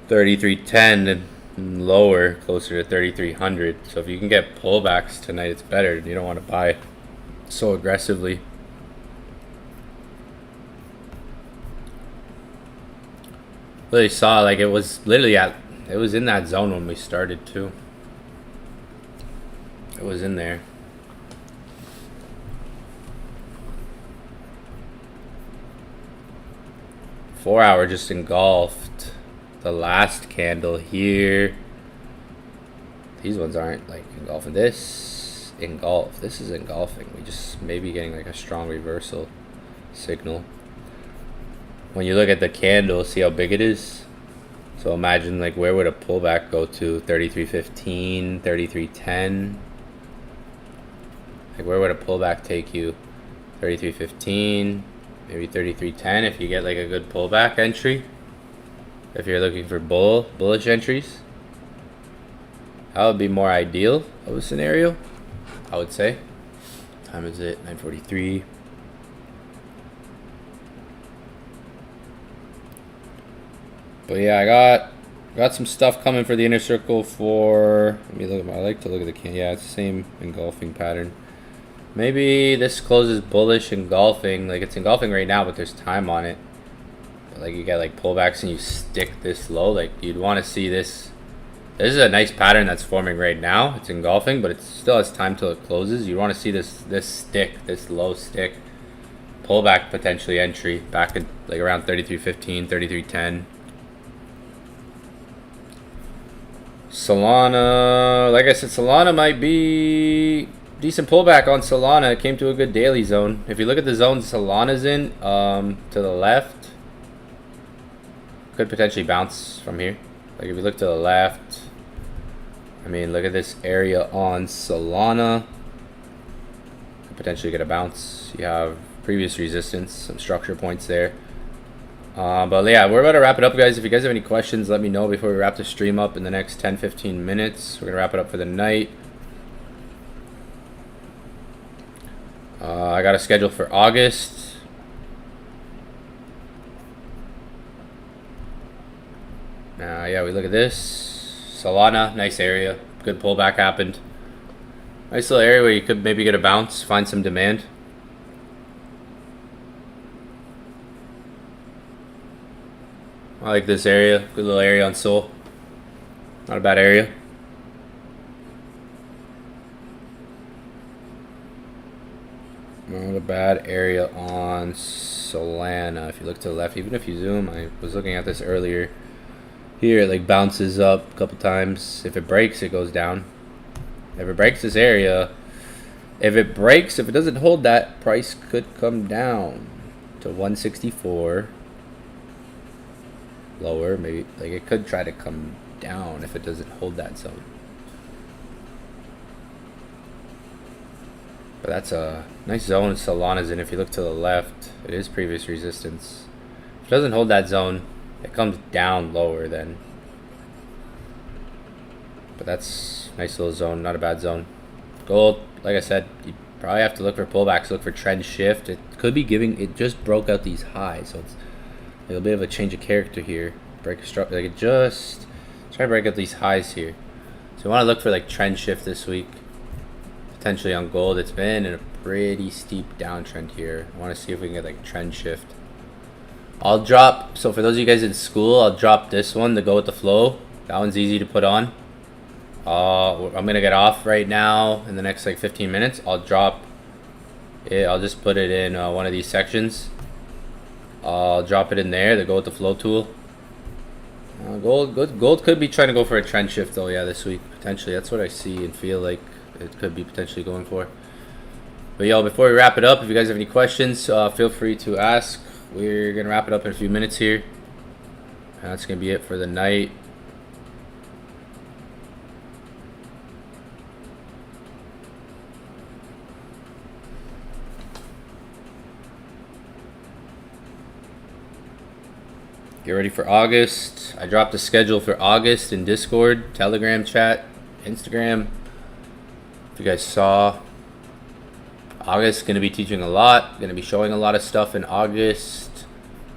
Speaker 1: $3,310 and lower, closer to 3,300. So if you can get pullbacks tonight, it's better. You don't want to buy so aggressively. Really saw like it was literally it was in that zone when we started too. It was in there. Four hour just engulfed the last candle here. These ones aren't like engulfing. This is engulfing. We just maybe getting like a strong reversal signal. When you look at the candle, see how big it is. So imagine like where would a pullback go to? 33.15, 33.10. Like where would a pullback take you? 33.15, maybe 33.10 if you get like a good pullback entry. If you're looking for bullish entries, that would be more ideal of a scenario, I would say. Time is it? 9:43. But yeah, I got some stuff coming for the inner circle for. Let me look. I like to look at the yeah, it's the same engulfing pattern. Maybe this closes bullish engulfing. Like it's engulfing right now, but there's time on it. But like you get like pullbacks and you stick this low. Like you'd want to see this. This is a nice pattern that's forming right now. It's engulfing, but it still has time till it closes. You want to see this stick, this low stick, pullback potentially entry back in like around 33.15, 33.10. Solana, like I said, Solana might be decent pullback on Solana. It came to a good daily zone. If you look at the zone Solana's in, to the left, could potentially bounce from here. Like if you look to the left, I mean, look at this area on Solana. Could potentially get a bounce. You have previous resistance, some structure points there. But yeah, we're about to wrap it up, guys. If you guys have any questions, let me know before we wrap the stream up in the next 10-15 minutes. We're going to wrap it up for the night. I got a schedule for August. Yeah, we look at this. Solana, nice area. Good pullback happened. Nice little area where you could maybe get a bounce, find some demand. I like this area. Good little area on Sol. Not a bad area. Not a bad area on Solana. If you look to the left, even if you zoom, I was looking at this earlier. Here it like bounces up a couple times. If it breaks, it goes down. If it breaks this area, if it doesn't hold that, price could come down to 164. Lower, maybe, like it could try to come down if it doesn't hold that zone. But that's a nice zone Solana's in. If you look to the left, it is previous resistance. If it doesn't hold that zone, it comes down lower then. But that's a nice little zone, not a bad zone. Gold, like I said, you probably have to look for pullbacks, look for trend shift. It could be giving, it just broke out these highs, so it's a bit of a change of character here. Break a structure, like it just try to break out these highs here. So you want to look for like trend shift this week, potentially on gold. It's been in a pretty steep downtrend here. I want to see if we can get like trend shift. I'll drop. So for those of you guys in school, I'll drop this one to go with the flow. That one's easy to put on. I'm gonna get off right now in the next like 15 minutes. I'll drop it. I'll just put it in one of these sections. I'll drop it in there to go with the flow tool. Gold could be trying to go for a trend shift though. Yeah, this week potentially. That's what I see and feel like it could be potentially going for. But yo, before we wrap it up, if you guys have any questions, feel free to ask. We're gonna wrap it up in a few minutes here. And that's gonna be it for the night. Get ready for August. I dropped the schedule for August in Discord, Telegram chat, Instagram. If you guys saw, August is going to be teaching a lot, going to be showing a lot of stuff in August.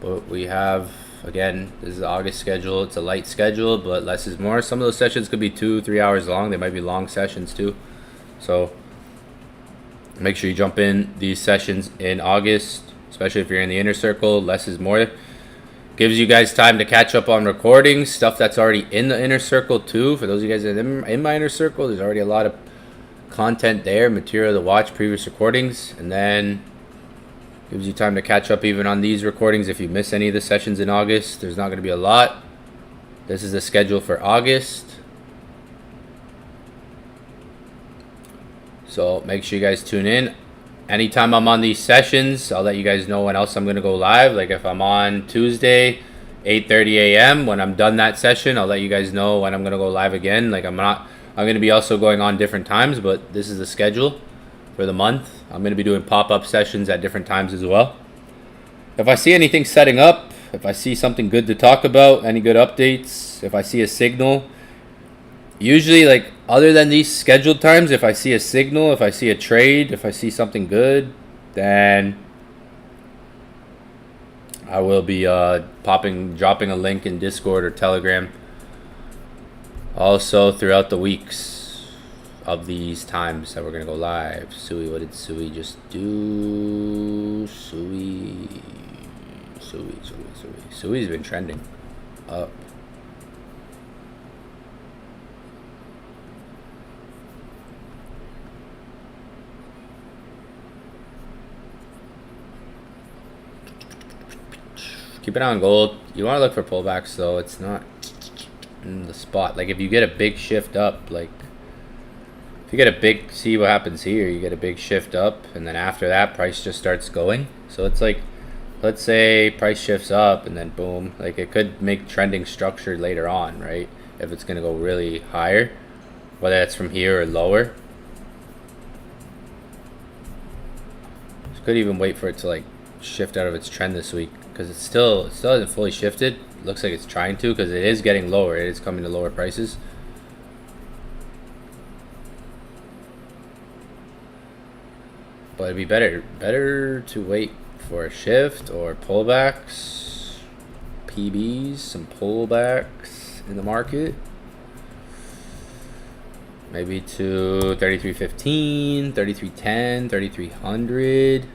Speaker 1: But we have, again, this is the August schedule. It's a light schedule, but less is more. Some of those sessions could be 2-3 hours long. They might be long sessions too. So make sure you jump in these sessions in August, especially if you're in the inner circle. Less is more. Gives you guys time to catch up on recordings, stuff that's already in the inner circle too. For those of you guys that are in my inner circle, there's already a lot of content there, material to watch, previous recordings, and then gives you time to catch up even on these recordings. If you miss any of the sessions in August, there's not going to be a lot. This is the schedule for August. So make sure you guys tune in. Anytime I'm on these sessions, I'll let you guys know when else I'm going to go live. Like if I'm on Tuesday, 8:30 a.m. When I'm done that session, I'll let you guys know when I'm going to go live again. Like I'm going to be also going on different times, but this is the schedule for the month. I'm going to be doing pop-up sessions at different times as well. If I see anything setting up, if I see something good to talk about, any good updates, if I see a signal, usually like Other than these scheduled times, if I see a signal, if I see a trade, if I see something good, then I will be dropping a link in Discord or Telegram. Also throughout the weeks of these times that we're gonna go live. Sui, what did Sui just do? Sui's been trending up. Keep an eye on gold. You want to look for pullbacks, though. It's not in the spot. Like, if you get a big shift up, like, if you get a big, see what happens here. You get a big shift up, and then after that, price just starts going. So it's like, let's say price shifts up, and then boom. Like, it could make trending structure later on, right? If it's going to go really higher, whether it's from here or lower. Just could even wait for it to, like, shift out of its trend this week. Because it still hasn't fully shifted. Looks like it's trying to, because it is getting lower. It is coming to lower prices. But it'd be better to wait for a shift or pullbacks, PBs, some pullbacks in the market. Maybe to 33.15, 33.10, 3300.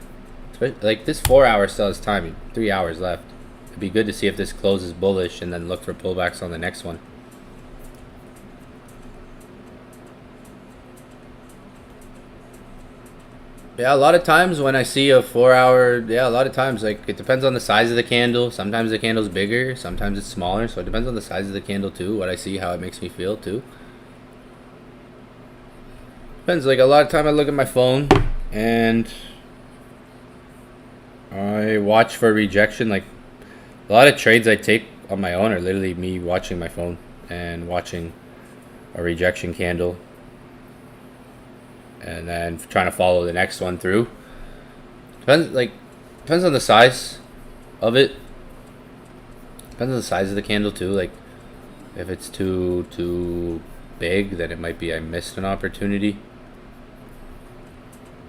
Speaker 1: Like, this 4 hour still has time, 3 hours left. It'd be good to see if this closes bullish and then look for pullbacks on the next one. Yeah, a lot of times when I see a 4 hour, a lot of times, like, it depends on the size of the candle. Sometimes the candle's bigger, sometimes it's smaller. So it depends on the size of the candle too, what I see, how it makes me feel too. Depends, like, a lot of time I look at my phone and I watch for rejection. Like, a lot of trades I take on my own are literally me watching my phone and watching a rejection candle and then trying to follow the next one through. Depends on the size of it. Depends on the size of the candle too. Like, if it's too big, then it might be I missed an opportunity.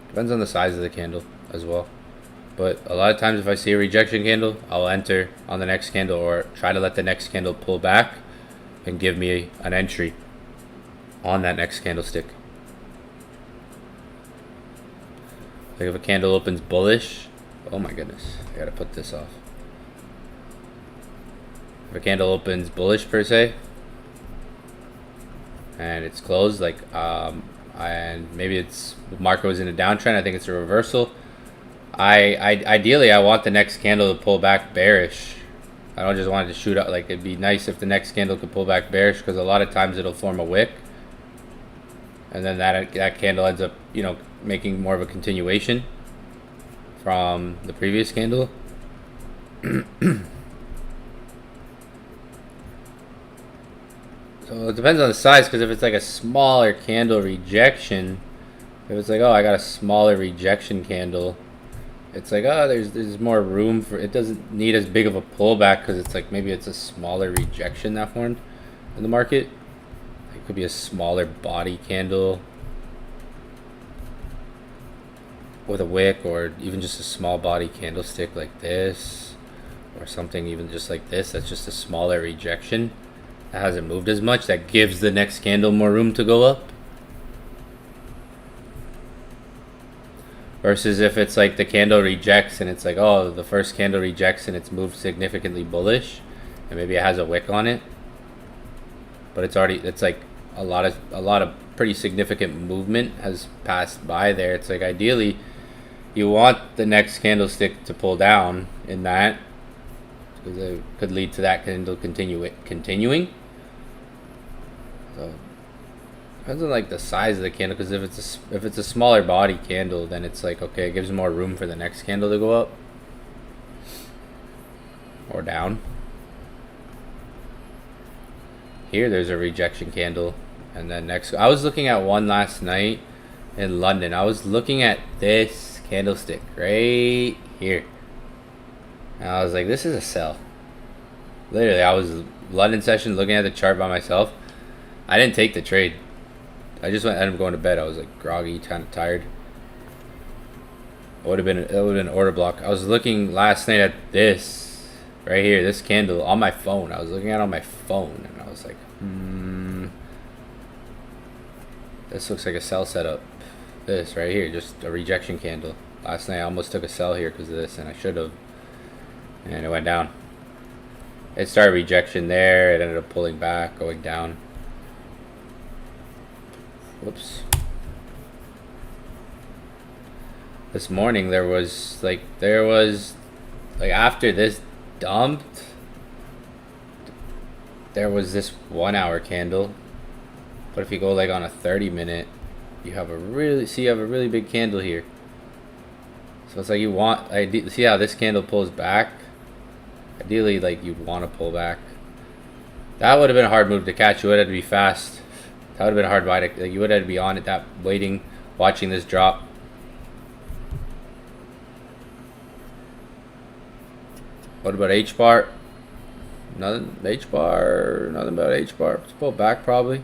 Speaker 1: Depends on the size of the candle as well. But a lot of times if I see a rejection candle, I'll enter on the next candle or try to let the next candle pull back and give me an entry on that next candlestick. Like, if a candle opens bullish, oh my goodness, I gotta put this off. If a candle opens bullish per se, and it's closed, like, and maybe it's, the market was in a downtrend, I think it's a reversal. Ideally, I want the next candle to pull back bearish. I don't just want it to shoot up. Like, it'd be nice if the next candle could pull back bearish, because a lot of times it'll form a wick, and then that candle ends up, you know, making more of a continuation from the previous candle. So it depends on the size, because if it's like a smaller candle rejection, if it's like, oh, I got a smaller rejection candle, it's like, oh, there's more room for, it doesn't need as big of a pullback, because it's like, maybe it's a smaller rejection that formed in the market. It could be a smaller body candle with a wick, or even just a small body candlestick like this, or something even just like this, that's just a smaller rejection that hasn't moved as much, that gives the next candle more room to go up. Versus if it's like the candle rejects and it's like, oh, the first candle rejects and it's moved significantly bullish, and maybe it has a wick on it, but it's like a lot of pretty significant movement has passed by there. It's like, ideally you want the next candlestick to pull down in that, because it could lead to that candle continuing. So depends on, like, the size of the candle, because if it's a smaller body candle, then it's like, okay, it gives more room for the next candle to go up or down. Here there's a rejection candle, and then next, I was looking at one last night in London. I was looking at this candlestick right here, and I was like, this is a sell. Literally, I was London session looking at the chart by myself. I didn't take the trade. I just ended up going to bed. I was like groggy, kind of tired. It would have been an order block. I was looking last night at this right here, this candle on my phone. I was looking at it on my phone, and I was like, this looks like a sell setup. This right here, just a rejection candle. Last night I almost took a sell here because of this, and I should have. And it went down. It started rejection there. It ended up pulling back, going down. Whoops. This morning there was like after this dumped, there was this 1 hour candle. But if you go like on a 30-minute, you have a really big candle here. So it's like see how this candle pulls back? Ideally, like, you'd want to pull back. That would have been a hard move to catch. You would have to be fast. That would have been a hard buy to, like, you would have to be on it, waiting, watching this drop. What about H bar? Nothing. H bar. Nothing about H bar. Let's pull back probably.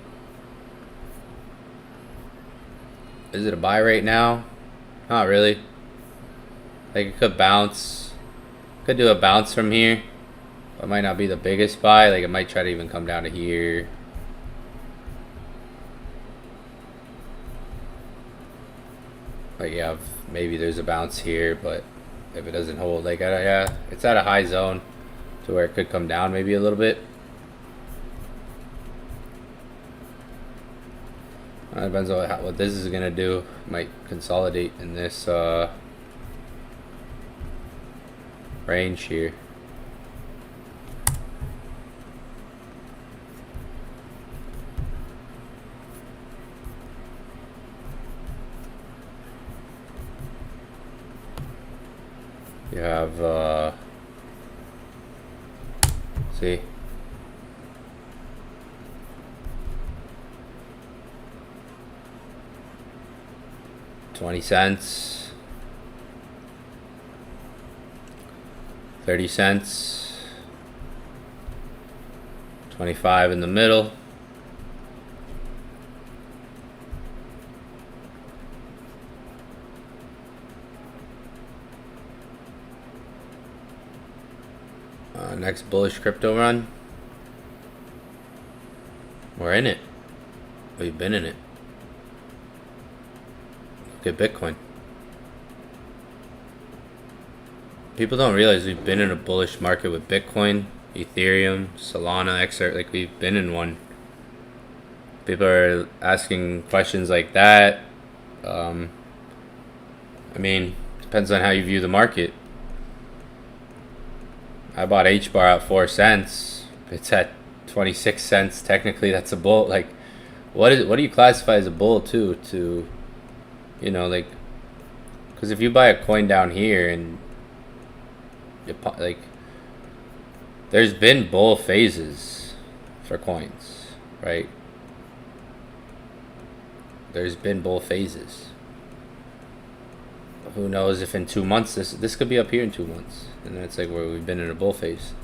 Speaker 1: Is it a buy right now? Not really. Like, it could bounce. Could do a bounce from here. It might not be the biggest buy. Like, it might try to even come down to here. Like, yeah, maybe there's a bounce here, but if it doesn't hold, like, yeah, it's at a high zone to where it could come down maybe a little bit. Depends on what this is gonna do. Might consolidate in this range here. You have see, $0.20, 30 cents, 25 in the middle. Next bullish crypto run. We're in it. We've been in it. Look at Bitcoin. People don't realize we've been in a bullish market with Bitcoin, Ethereum, Solana, XR. Like, we've been in one. People are asking questions like that. I mean, depends on how you view the market. I bought H bar at 4 cents. It's at 26 cents. Technically, that's a bull. Like, what do you classify as a bull too? To, you know, like, because if you buy a coin down here and like, there's been bull phases for coins, right? There's been bull phases. Who knows if in 2 months this could be up here in 2 months, and then it's like where we've been in a bull phase.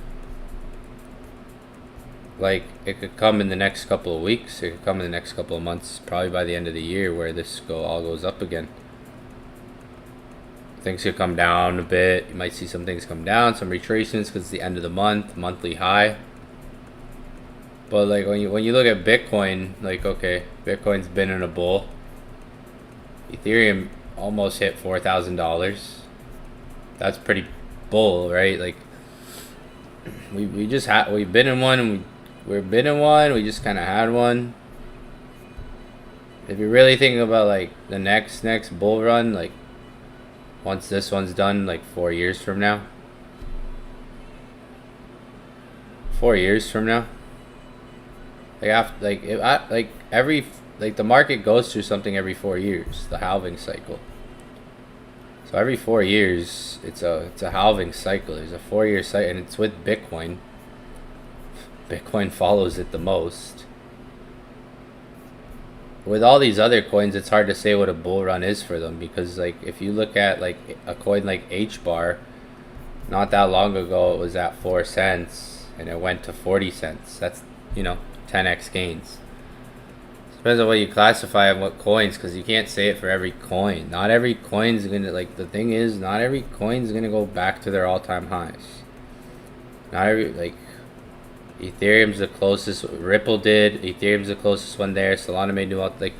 Speaker 1: Like, it could come in the next couple of weeks, it could come in the next couple of months, probably by the end of the year, where this all goes up again. Things could come down a bit. You might see some things come down, some retracements, because it's the end of the month, monthly high. But like, when you look at Bitcoin, like, okay, Bitcoin's been in a bull. Ethereum almost hit $4,000. That's pretty bull, right? Like, we've been in one, and we've been in one. We just kind of had one. If you're really thinking about like the next bull run, like, once this one's done, like 4 years from now. 4 years from now. Like, the market goes through something every 4 years, the halving cycle. So every 4 years, it's a halving cycle. There's a 4-year cycle, and it's with Bitcoin. Bitcoin follows it the most. With all these other coins, it's hard to say what a bull run is for them, because like, if you look at like a coin like H bar, not that long ago it was at 4 cents and it went to 40 cents. That's, 10x gains. depends on what you classify and what coins, because you can't say it for every coin. Not every coin's gonna, like, the thing is, not every coin's gonna go back to their all-time highs. Not every, like, Ethereum's the closest. Ripple did. Ethereum's the closest one there. Solana made new, like,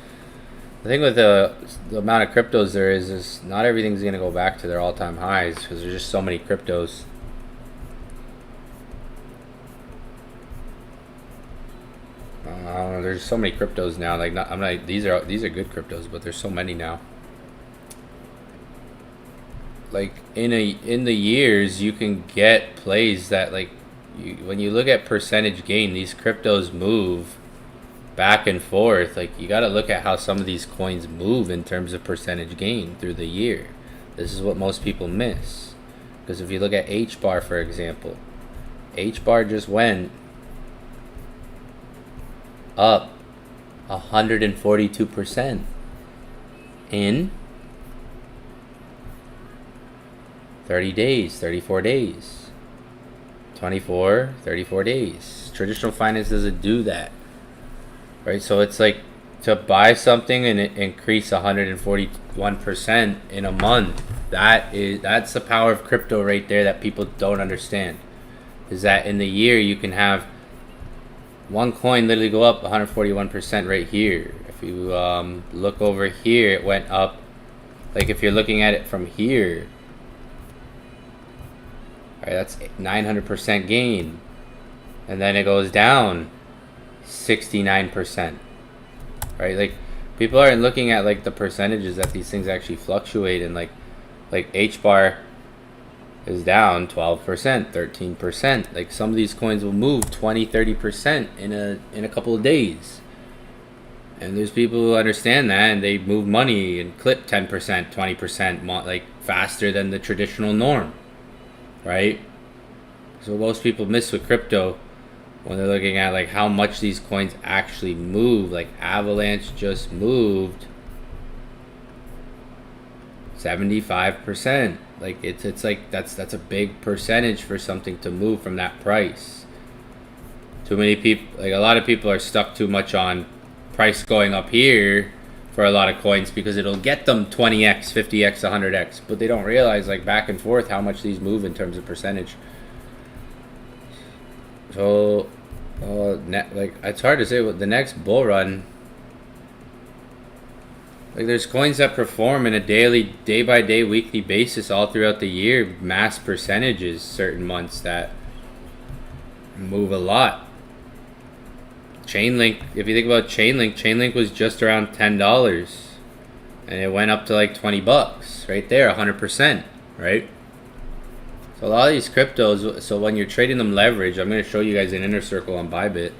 Speaker 1: the thing with the amount of cryptos there is not everything's gonna go back to their all-time highs, because there's just so many cryptos. There's so many cryptos now. Like, I'm not. These are good cryptos, but there's so many now. Like, in the years, you can get plays that, like, when you look at percentage gain, these cryptos move back and forth. Like, you got to look at how some of these coins move in terms of percentage gain through the year. This is what most people miss, because if you look at H bar, for example, H bar just went up 142% in 30 days, 34 days, 34 days. Traditional finance doesn't do that, right? So it's like, to buy something and it increase 141% in a month, that's the power of crypto right there that people don't understand. Is that in the year you can have one coin literally go up 141% right here. If you look over here, it went up, like, if you're looking at it from here, right, that's 900% gain, and then it goes down 69%, right? Like, people aren't looking at, like, the percentages that these things actually fluctuate, and like H bar is down 12%, 13%. Like, some of these coins will move 20-30% in a couple of days, and there's people who understand that, and they move money and clip 10%, 20%, like, faster than the traditional norm, right? So most people miss with crypto when they're looking at, like, how much these coins actually move. Like, Avalanche just moved 75%. Like, it's like, that's a big percentage for something to move from that price. Too many people, like, a lot of people are stuck too much on price going up here for a lot of coins, because it'll get them 20x, 50x, 100x, but they don't realize, like, back and forth how much these move in terms of percentage. So like, it's hard to say what the next bull run, like, there's coins that perform in a daily, day by day, weekly basis all throughout the year, mass percentages, certain months that move a lot. Chainlink, if you think about Chainlink was just around $10, and it went up to like $20 right there, 100%, right? So a lot of these cryptos, so when you're trading them leverage, I'm going to show you guys an inner circle on Bybit.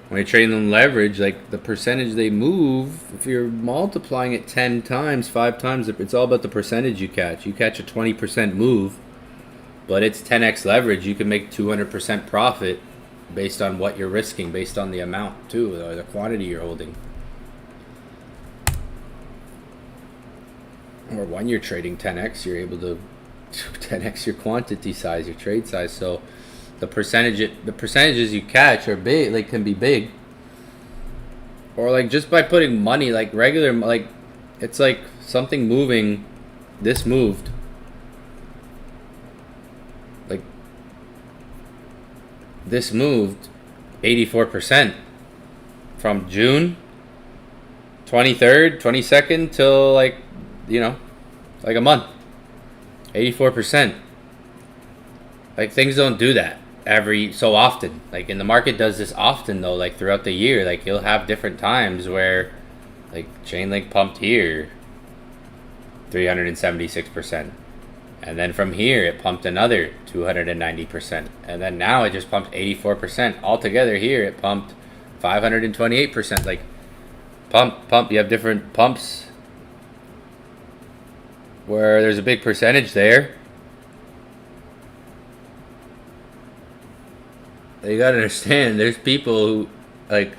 Speaker 1: When you're trading them leverage, like, the percentage they move, if you're multiplying it 10 times, 5 times, it's all about the percentage you catch. You catch a 20% move, but it's 10x leverage. You can make 200% profit based on what you're risking, based on the amount too, or the quantity you're holding. Or when you're trading 10x, you're able to 10x your quantity size, your trade size. So the percentages you catch are big, like, can be big. Or, like, just by putting money, like, regular, like, it's like something moving, this moved, like, this moved 84% from June 23rd, 22nd till, like, you know, like a month. 84%. Like, things don't do that every so often. Like, in the market does this often though, like, throughout the year. Like, you'll have different times where, like, Chainlink pumped here 376%, and then from here it pumped another 290%, and then now it just pumped 84%. Altogether here it pumped 528%. Like, pump, you have different pumps where there's a big percentage there. You gotta understand, there's people who, like,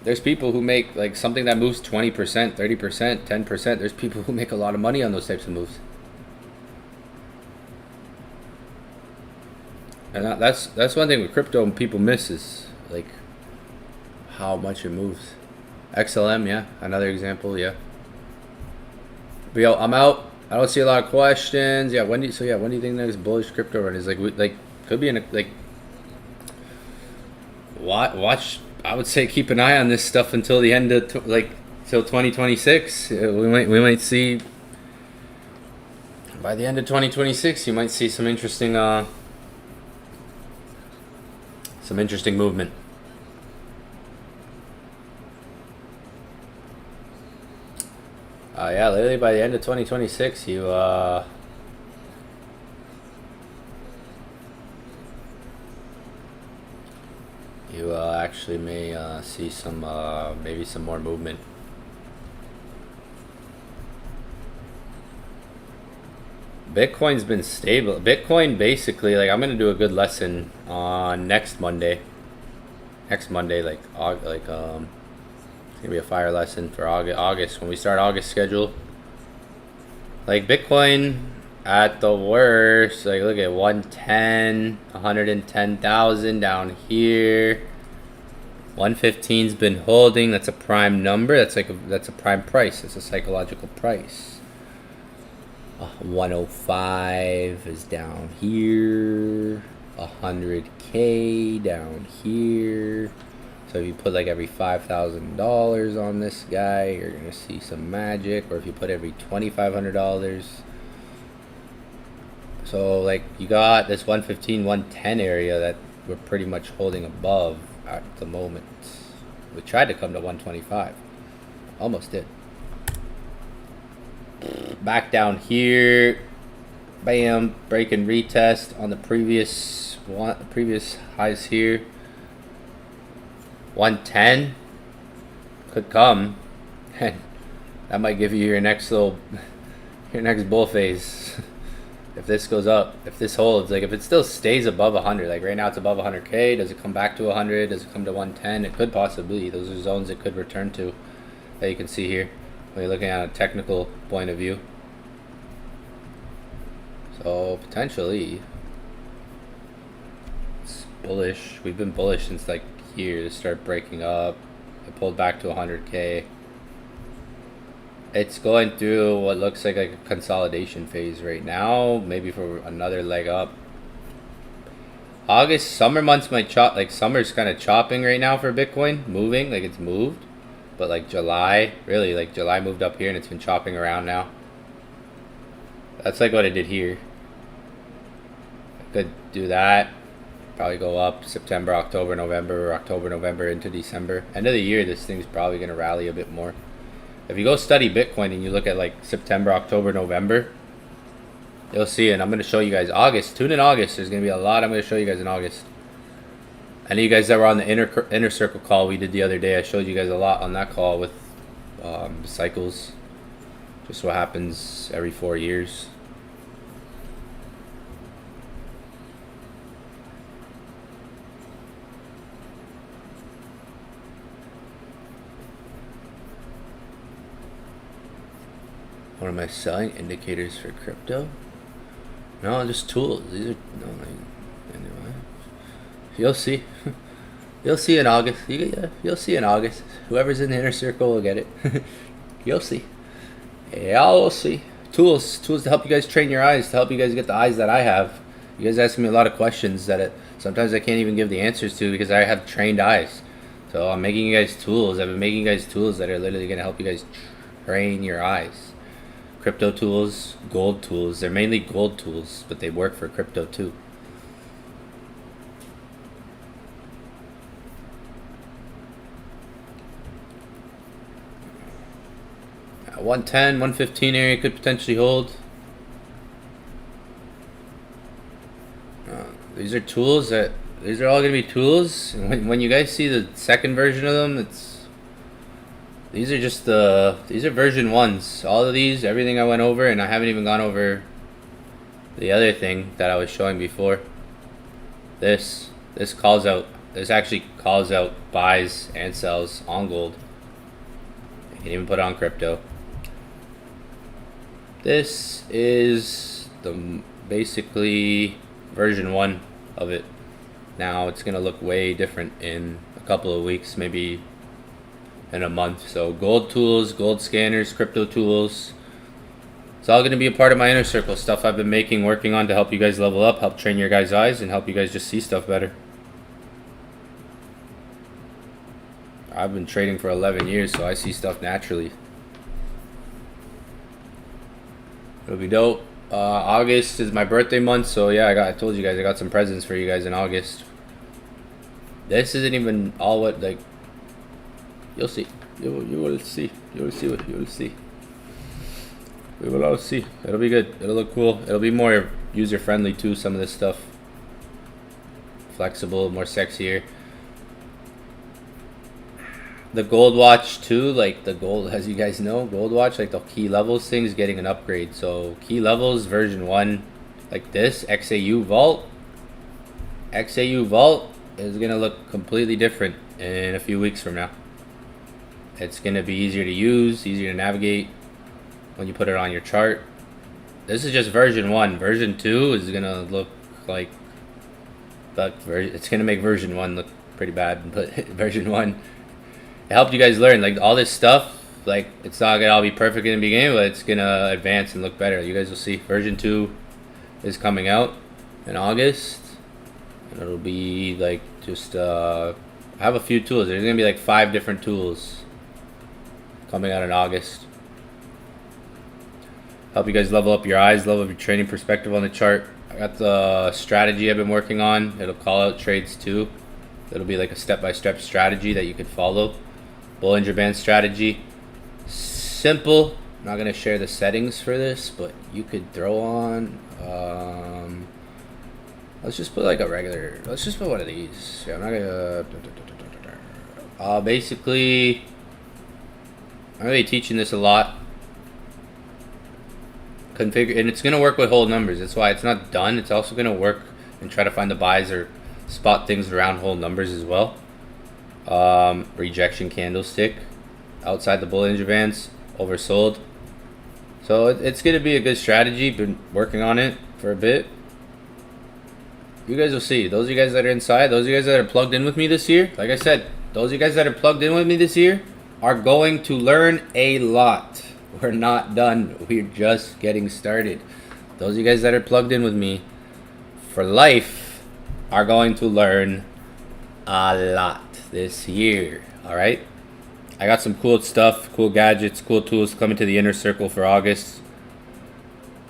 Speaker 1: there's people who make, like, something that moves 20%, 30%, 10%. There's people who make a lot of money on those types of moves. And that's one thing with crypto people miss is, like, how much it moves. XLM, yeah, another example, yeah. But yo, I'm out. I don't see a lot of questions. Yeah, when do you think the next bullish crypto run is? Like could be in a, like watch. I would say keep an eye on this stuff until the end of till 2026. We might see by the end of 2026. You might see some interesting movement. Yeah, literally by the end of 2026, you actually may see some maybe some more movement. Bitcoin's been stable. Bitcoin basically, like, I'm gonna do a good lesson on next Monday. Next Monday, it's gonna be a fire lesson for August when we start August schedule. Like Bitcoin at the worst, like look at 110, 110,000 down here. 115's been holding. That's a prime number. That's a prime price. It's a psychological price. 105 is down here. 100K down here. So if you put like every $5,000 on this guy, you're gonna see some magic. Or if you put every $2,500. So like you got this 115, 110 area that we're pretty much holding above at the moment. We tried to come to 125. Almost did. Back down here. Bam. Break and retest on the previous highs here. 110 could come, and that might give you your next bull phase. If this goes up, if this holds, like if it still stays above 100, like right now it's above 100K, does it come back to 100? Does it come to 110? It could possibly. Those are zones it could return to that you can see here when you're looking at a technical point of view. So potentially it's bullish. We've been bullish since like here to start breaking up. It pulled back to 100K. It's going through what looks like a consolidation phase right now, maybe for another leg up. August, summer months might chop, like summer's kind of chopping right now for Bitcoin, moving, like it's moved. But like July, really, like July moved up here and it's been chopping around now. That's like what it did here. I could do that. Probably go up September, October, November, or October, November into December. End of the year, this thing's probably going to rally a bit more. If you go study Bitcoin and you look at like September, October, November, you'll see it. And I'm going to show you guys August. Tune in August. There's going to be a lot I'm going to show you guys in August. Any of you guys that were on the inner circle call we did the other day, I showed you guys a lot on that call with cycles. Just what happens every 4 years. What am I selling? Indicators for crypto? No, just tools. These are anyway. You'll see. You'll see in August. You'll see in August. Whoever's in the inner circle will get it. You'll see. Yeah, we'll see. Tools to help you guys train your eyes, to help you guys get the eyes that I have. You guys ask me a lot of questions that sometimes I can't even give the answers to because I have trained eyes. So I'm making you guys tools. I've been making you guys tools that are literally going to help you guys train your eyes. Crypto tools, gold tools. They're mainly gold tools, but they work for crypto too. At 110, 115 area could potentially hold. These are tools these are all going to be tools. And when you guys see the second version of them, these are version 1s. All of these, everything I went over, and I haven't even gone over the other thing that I was showing before. This actually calls out buys and sells on gold. You can even put it on crypto. This is basically version 1 of it. Now it's gonna look way different in a couple of weeks, maybe in a month. So gold tools, gold scanners, crypto tools. It's all going to be a part of my inner circle stuff I've been making, working on to help you guys level up, help train your guys' eyes, and help you guys just see stuff better. I've been trading for 11 years, so I see stuff naturally. It'll be dope. August is my birthday month, so yeah, I told you guys I got some presents for you guys in August. This isn't even all what, like, you'll see. You will see. You will see what you will see. We will all see. It'll be good. It'll look cool. It'll be more user friendly too. Some of this stuff, flexible, more sexier. The gold watch too, like the gold, as you guys know, gold watch, like the key levels thing is getting an upgrade. So key levels version 1, like this XAU Vault. XAU Vault is gonna look completely different in a few weeks from now. It's gonna be easier to use, easier to navigate when you put it on your chart. This is just version 1. Version 2 is gonna look like it's gonna make version 1 look pretty bad, but version 1, it helped you guys learn, like, all this stuff. Like, it's not gonna all be perfect in the beginning, but it's gonna advance and look better. You guys will see. Version 2 is coming out in August, and it'll be like just I have a few tools. There's gonna be like 5 different tools coming out in August. Help you guys level up your eyes, level up your trading perspective on the chart. I got the strategy I've been working on. It'll call out trades too. It'll be like a step-by-step strategy that you could follow. Bollinger Band strategy. Simple. I'm not gonna share the settings for this, but you could throw on. Let's just put like a regular. Let's just put one of these. Yeah, I'm not gonna. Basically, I'm gonna be teaching this a lot. Configure, and it's gonna work with whole numbers. That's why it's not done. It's also gonna work and try to find the buys or spot things around whole numbers as well. Rejection candlestick outside the Bollinger Bands, oversold. So it's gonna be a good strategy. Been working on it for a bit. You guys will see. Those of you guys that are inside, those of you guys that are plugged in with me this year, like I said, those of you guys that are plugged in with me this year are going to learn a lot. We're not done. We're just getting started. Those of you guys that are plugged in with me for life are going to learn a lot this year. All right? I got some cool stuff, cool gadgets, cool tools coming to the inner circle for August.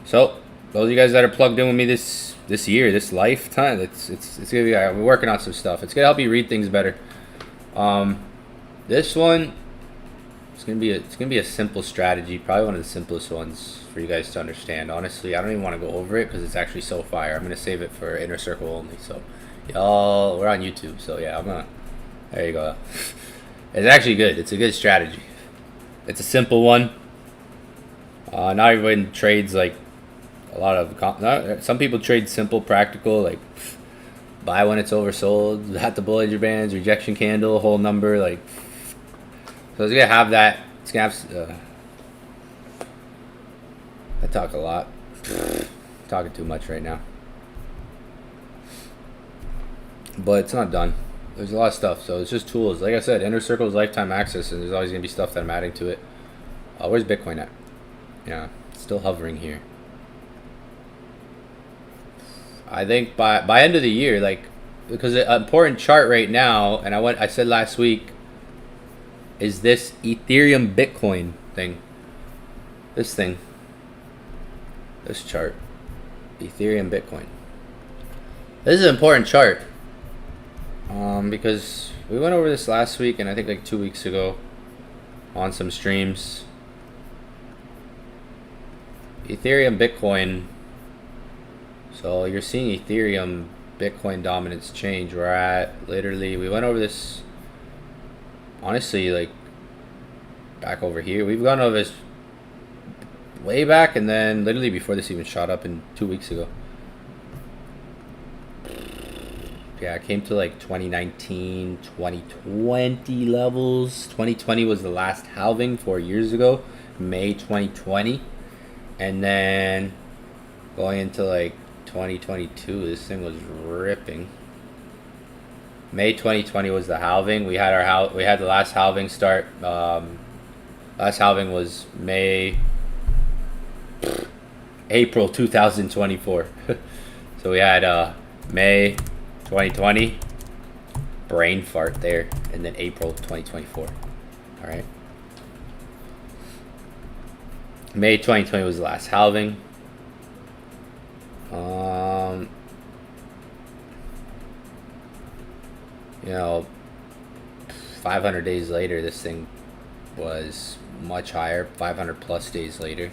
Speaker 1: So, those of you guys that are plugged in with me this year, this lifetime, it's gonna be. We're working on some stuff. It's gonna help you read things better. This one, it's gonna be a simple strategy, probably one of the simplest ones for you guys to understand. Honestly, I don't even want to go over it because it's actually so fire. I'm gonna save it for inner circle only. So, y'all, we're on YouTube, so yeah, I'm gonna. There you go. It's actually good. It's a good strategy. It's a simple one. Not everybody trades like a lot of. Some people trade simple, practical, like buy when it's oversold, at the Bollinger Bands, rejection candle, whole number, like. So it's gonna have that. It's gonna have. I talk a lot. Talking too much right now. But it's not done. There's a lot of stuff, so it's just tools. Like I said, inner circle is lifetime access, and there's always gonna be stuff that I'm adding to it. Where's Bitcoin at? Yeah, it's still hovering here. I think by end of the year, like, because an important chart right now, and I said last week, is this Ethereum Bitcoin thing. This thing. This chart. Ethereum Bitcoin. This is an important chart. Because we went over this last week and I think like 2 weeks ago on some streams. Ethereum Bitcoin. So you're seeing Ethereum Bitcoin dominance change. We're at literally, we went over this honestly like back over here. We've gone over this way back, and then literally before this even shot up in 2 weeks ago. Yeah, I came to like 2019, 2020 levels. 2020 was the last halving 4 years ago, May 2020. And then going into like 2022, this thing was ripping. May 2020 was the halving. We had we had the last halving start. Last halving was April 2024. So we had May 2020, brain fart there, and then April 2024. All right. May 2020 was the last halving. You know, 500 days later, this thing was much higher. 500 plus days later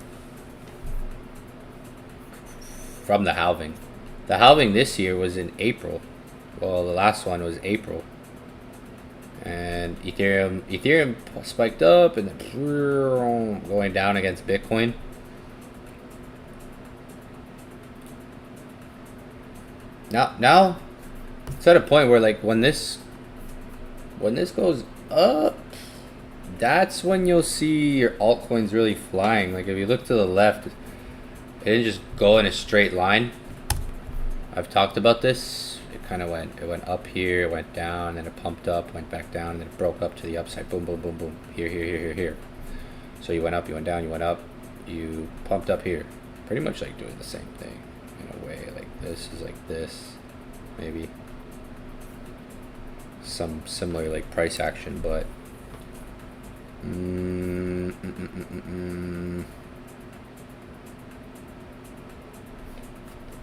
Speaker 1: from the halving. The halving this year was in April. Well, the last one was April. And Ethereum spiked up and then going down against Bitcoin. Now it's at a point where, like, when this goes up, that's when you'll see your altcoins really flying. Like, if you look to the left, it didn't just go in a straight line. I've talked about this. It went up here, it went down, then it pumped up, went back down, and then it broke up to the upside. Boom, boom, boom, boom. Here. So you went up, you went down, you went up, you pumped up here. Pretty much like doing the same thing in a way. Like, this is like this, maybe some similar like price action, but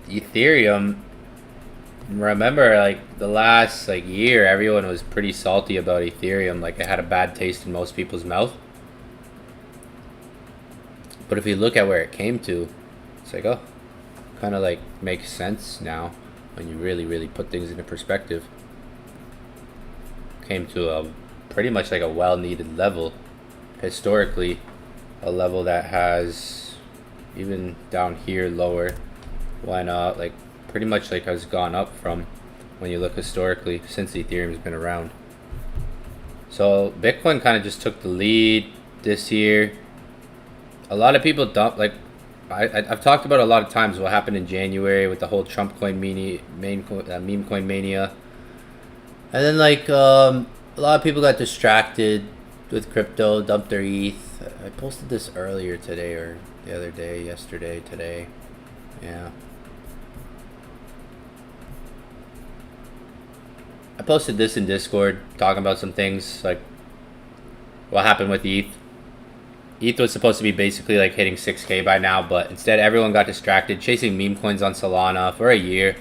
Speaker 1: Ethereum, remember, like, the last like year, everyone was pretty salty about Ethereum. Like, it had a bad taste in most people's mouth. But if you look at where it came to, it's like, oh, kind of like makes sense now when you really put things into perspective. Came to a pretty much like a well-needed level historically, a level that has, even down here lower, went up, like, pretty much like has gone up from when you look historically since Ethereum's been around. So Bitcoin kind of just took the lead this year. A lot of people dump, like, I've talked about a lot of times what happened in January with the whole Trump coin meme coin mania. And then, like, a lot of people got distracted with crypto, dumped their ETH. I posted this earlier today, or the other day, yesterday, today. Yeah. I posted this in Discord, talking about some things, like what happened with ETH. ETH was supposed to be basically like hitting 6K by now, but instead everyone got distracted chasing meme coins on Solana for a year.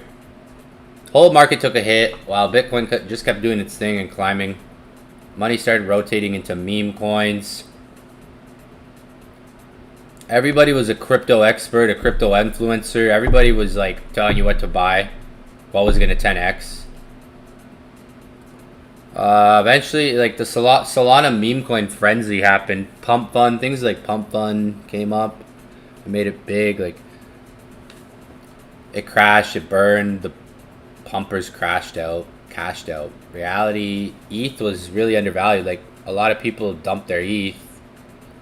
Speaker 1: Whole market took a hit while Bitcoin just kept doing its thing and climbing. Money started rotating into meme coins. Everybody was a crypto expert, a crypto influencer. Everybody was like telling you what to buy, what was going to 10x. Eventually, like, the Solana meme coin frenzy happened. Pump fund, things like pump fund came up. It made it big. Like, it crashed, it burned. The pumpers cashed out. Reality, ETH was really undervalued. Like, a lot of people dumped their ETH.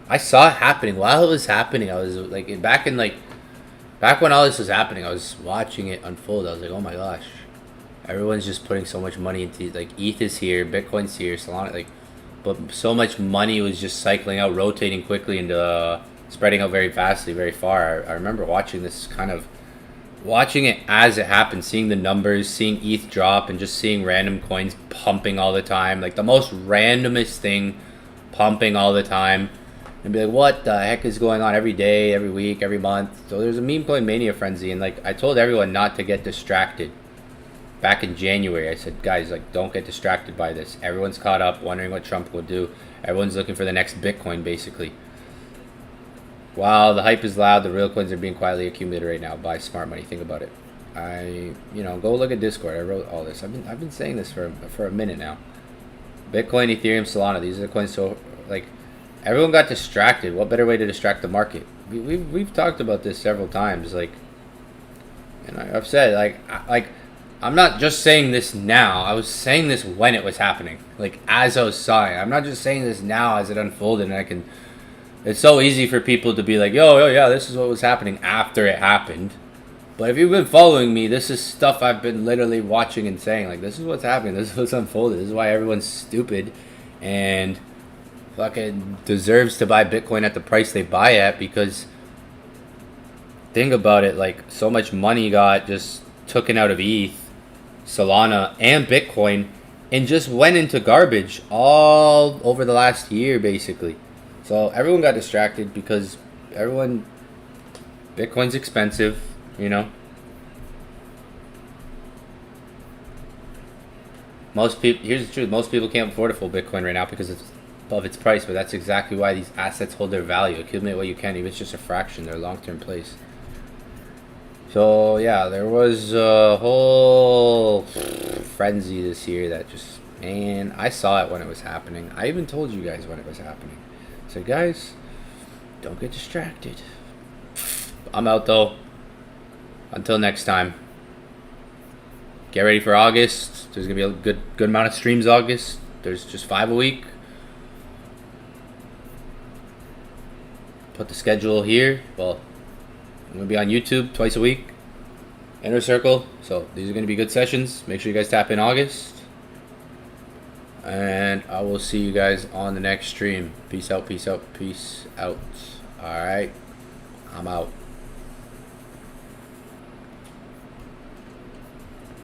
Speaker 1: I saw it happening while it was happening. I was like, back when all this was happening, I was watching it unfold. I was like, oh my gosh. Everyone's just putting so much money into, like, ETH is here, Bitcoin's here, Solana, like, but so much money was just cycling out, rotating quickly, and spreading out very fastly, very far. I remember watching this, watching it as it happened, seeing the numbers, seeing ETH drop, and just seeing random coins pumping all the time, like the most randomest thing pumping all the time, and be like, what the heck is going on every day, every week, every month? So there's a meme coin mania frenzy, and, like, I told everyone not to get distracted. Back in January, I said, guys, like, don't get distracted by this. Everyone's caught up, wondering what Trump will do. Everyone's looking for the next Bitcoin, basically. While the hype is loud, the real coins are being quietly accumulated right now by smart money. Think about it. Go look at Discord. I wrote all this. I've been saying this for a minute now. Bitcoin, Ethereum, Solana. These are the coins. So, like, everyone got distracted. What better way to distract the market? We've talked about this several times. Like, and I've said, like. I'm not just saying this now. I was saying this when it was happening. Like, as I was saw it. I'm not just saying this now as it unfolded. And it's so easy for people to be like, yo, yeah, this is what was happening after it happened. But if you've been following me, this is stuff I've been literally watching and saying, like, this is what's happening. This is what's unfolded. This is why everyone's stupid and fucking deserves to buy Bitcoin at the price they buy at, because think about it, like, so much money got just taken out of ETH, Solana, and Bitcoin and just went into garbage all over the last year, basically. So everyone got distracted because Bitcoin's expensive, you know. Here's the truth, most people can't afford a full Bitcoin right now because it's above its price, but that's exactly why these assets hold their value. Accumulate what you can, even if it's just a fraction, they're long-term plays. So yeah, there was a whole frenzy this year that just, man, I saw it when it was happening. I even told you guys when it was happening. So guys, don't get distracted. I'm out though. Until next time. Get ready for August. There's gonna be a good amount of streams August. There's just 5 a week. Put the schedule here. Well, I'm gonna be on YouTube twice a week. Inner Circle. So these are gonna be good sessions. Make sure you guys tap in August. And I will see you guys on the next stream. Peace out, peace out, peace out. Alright. I'm out.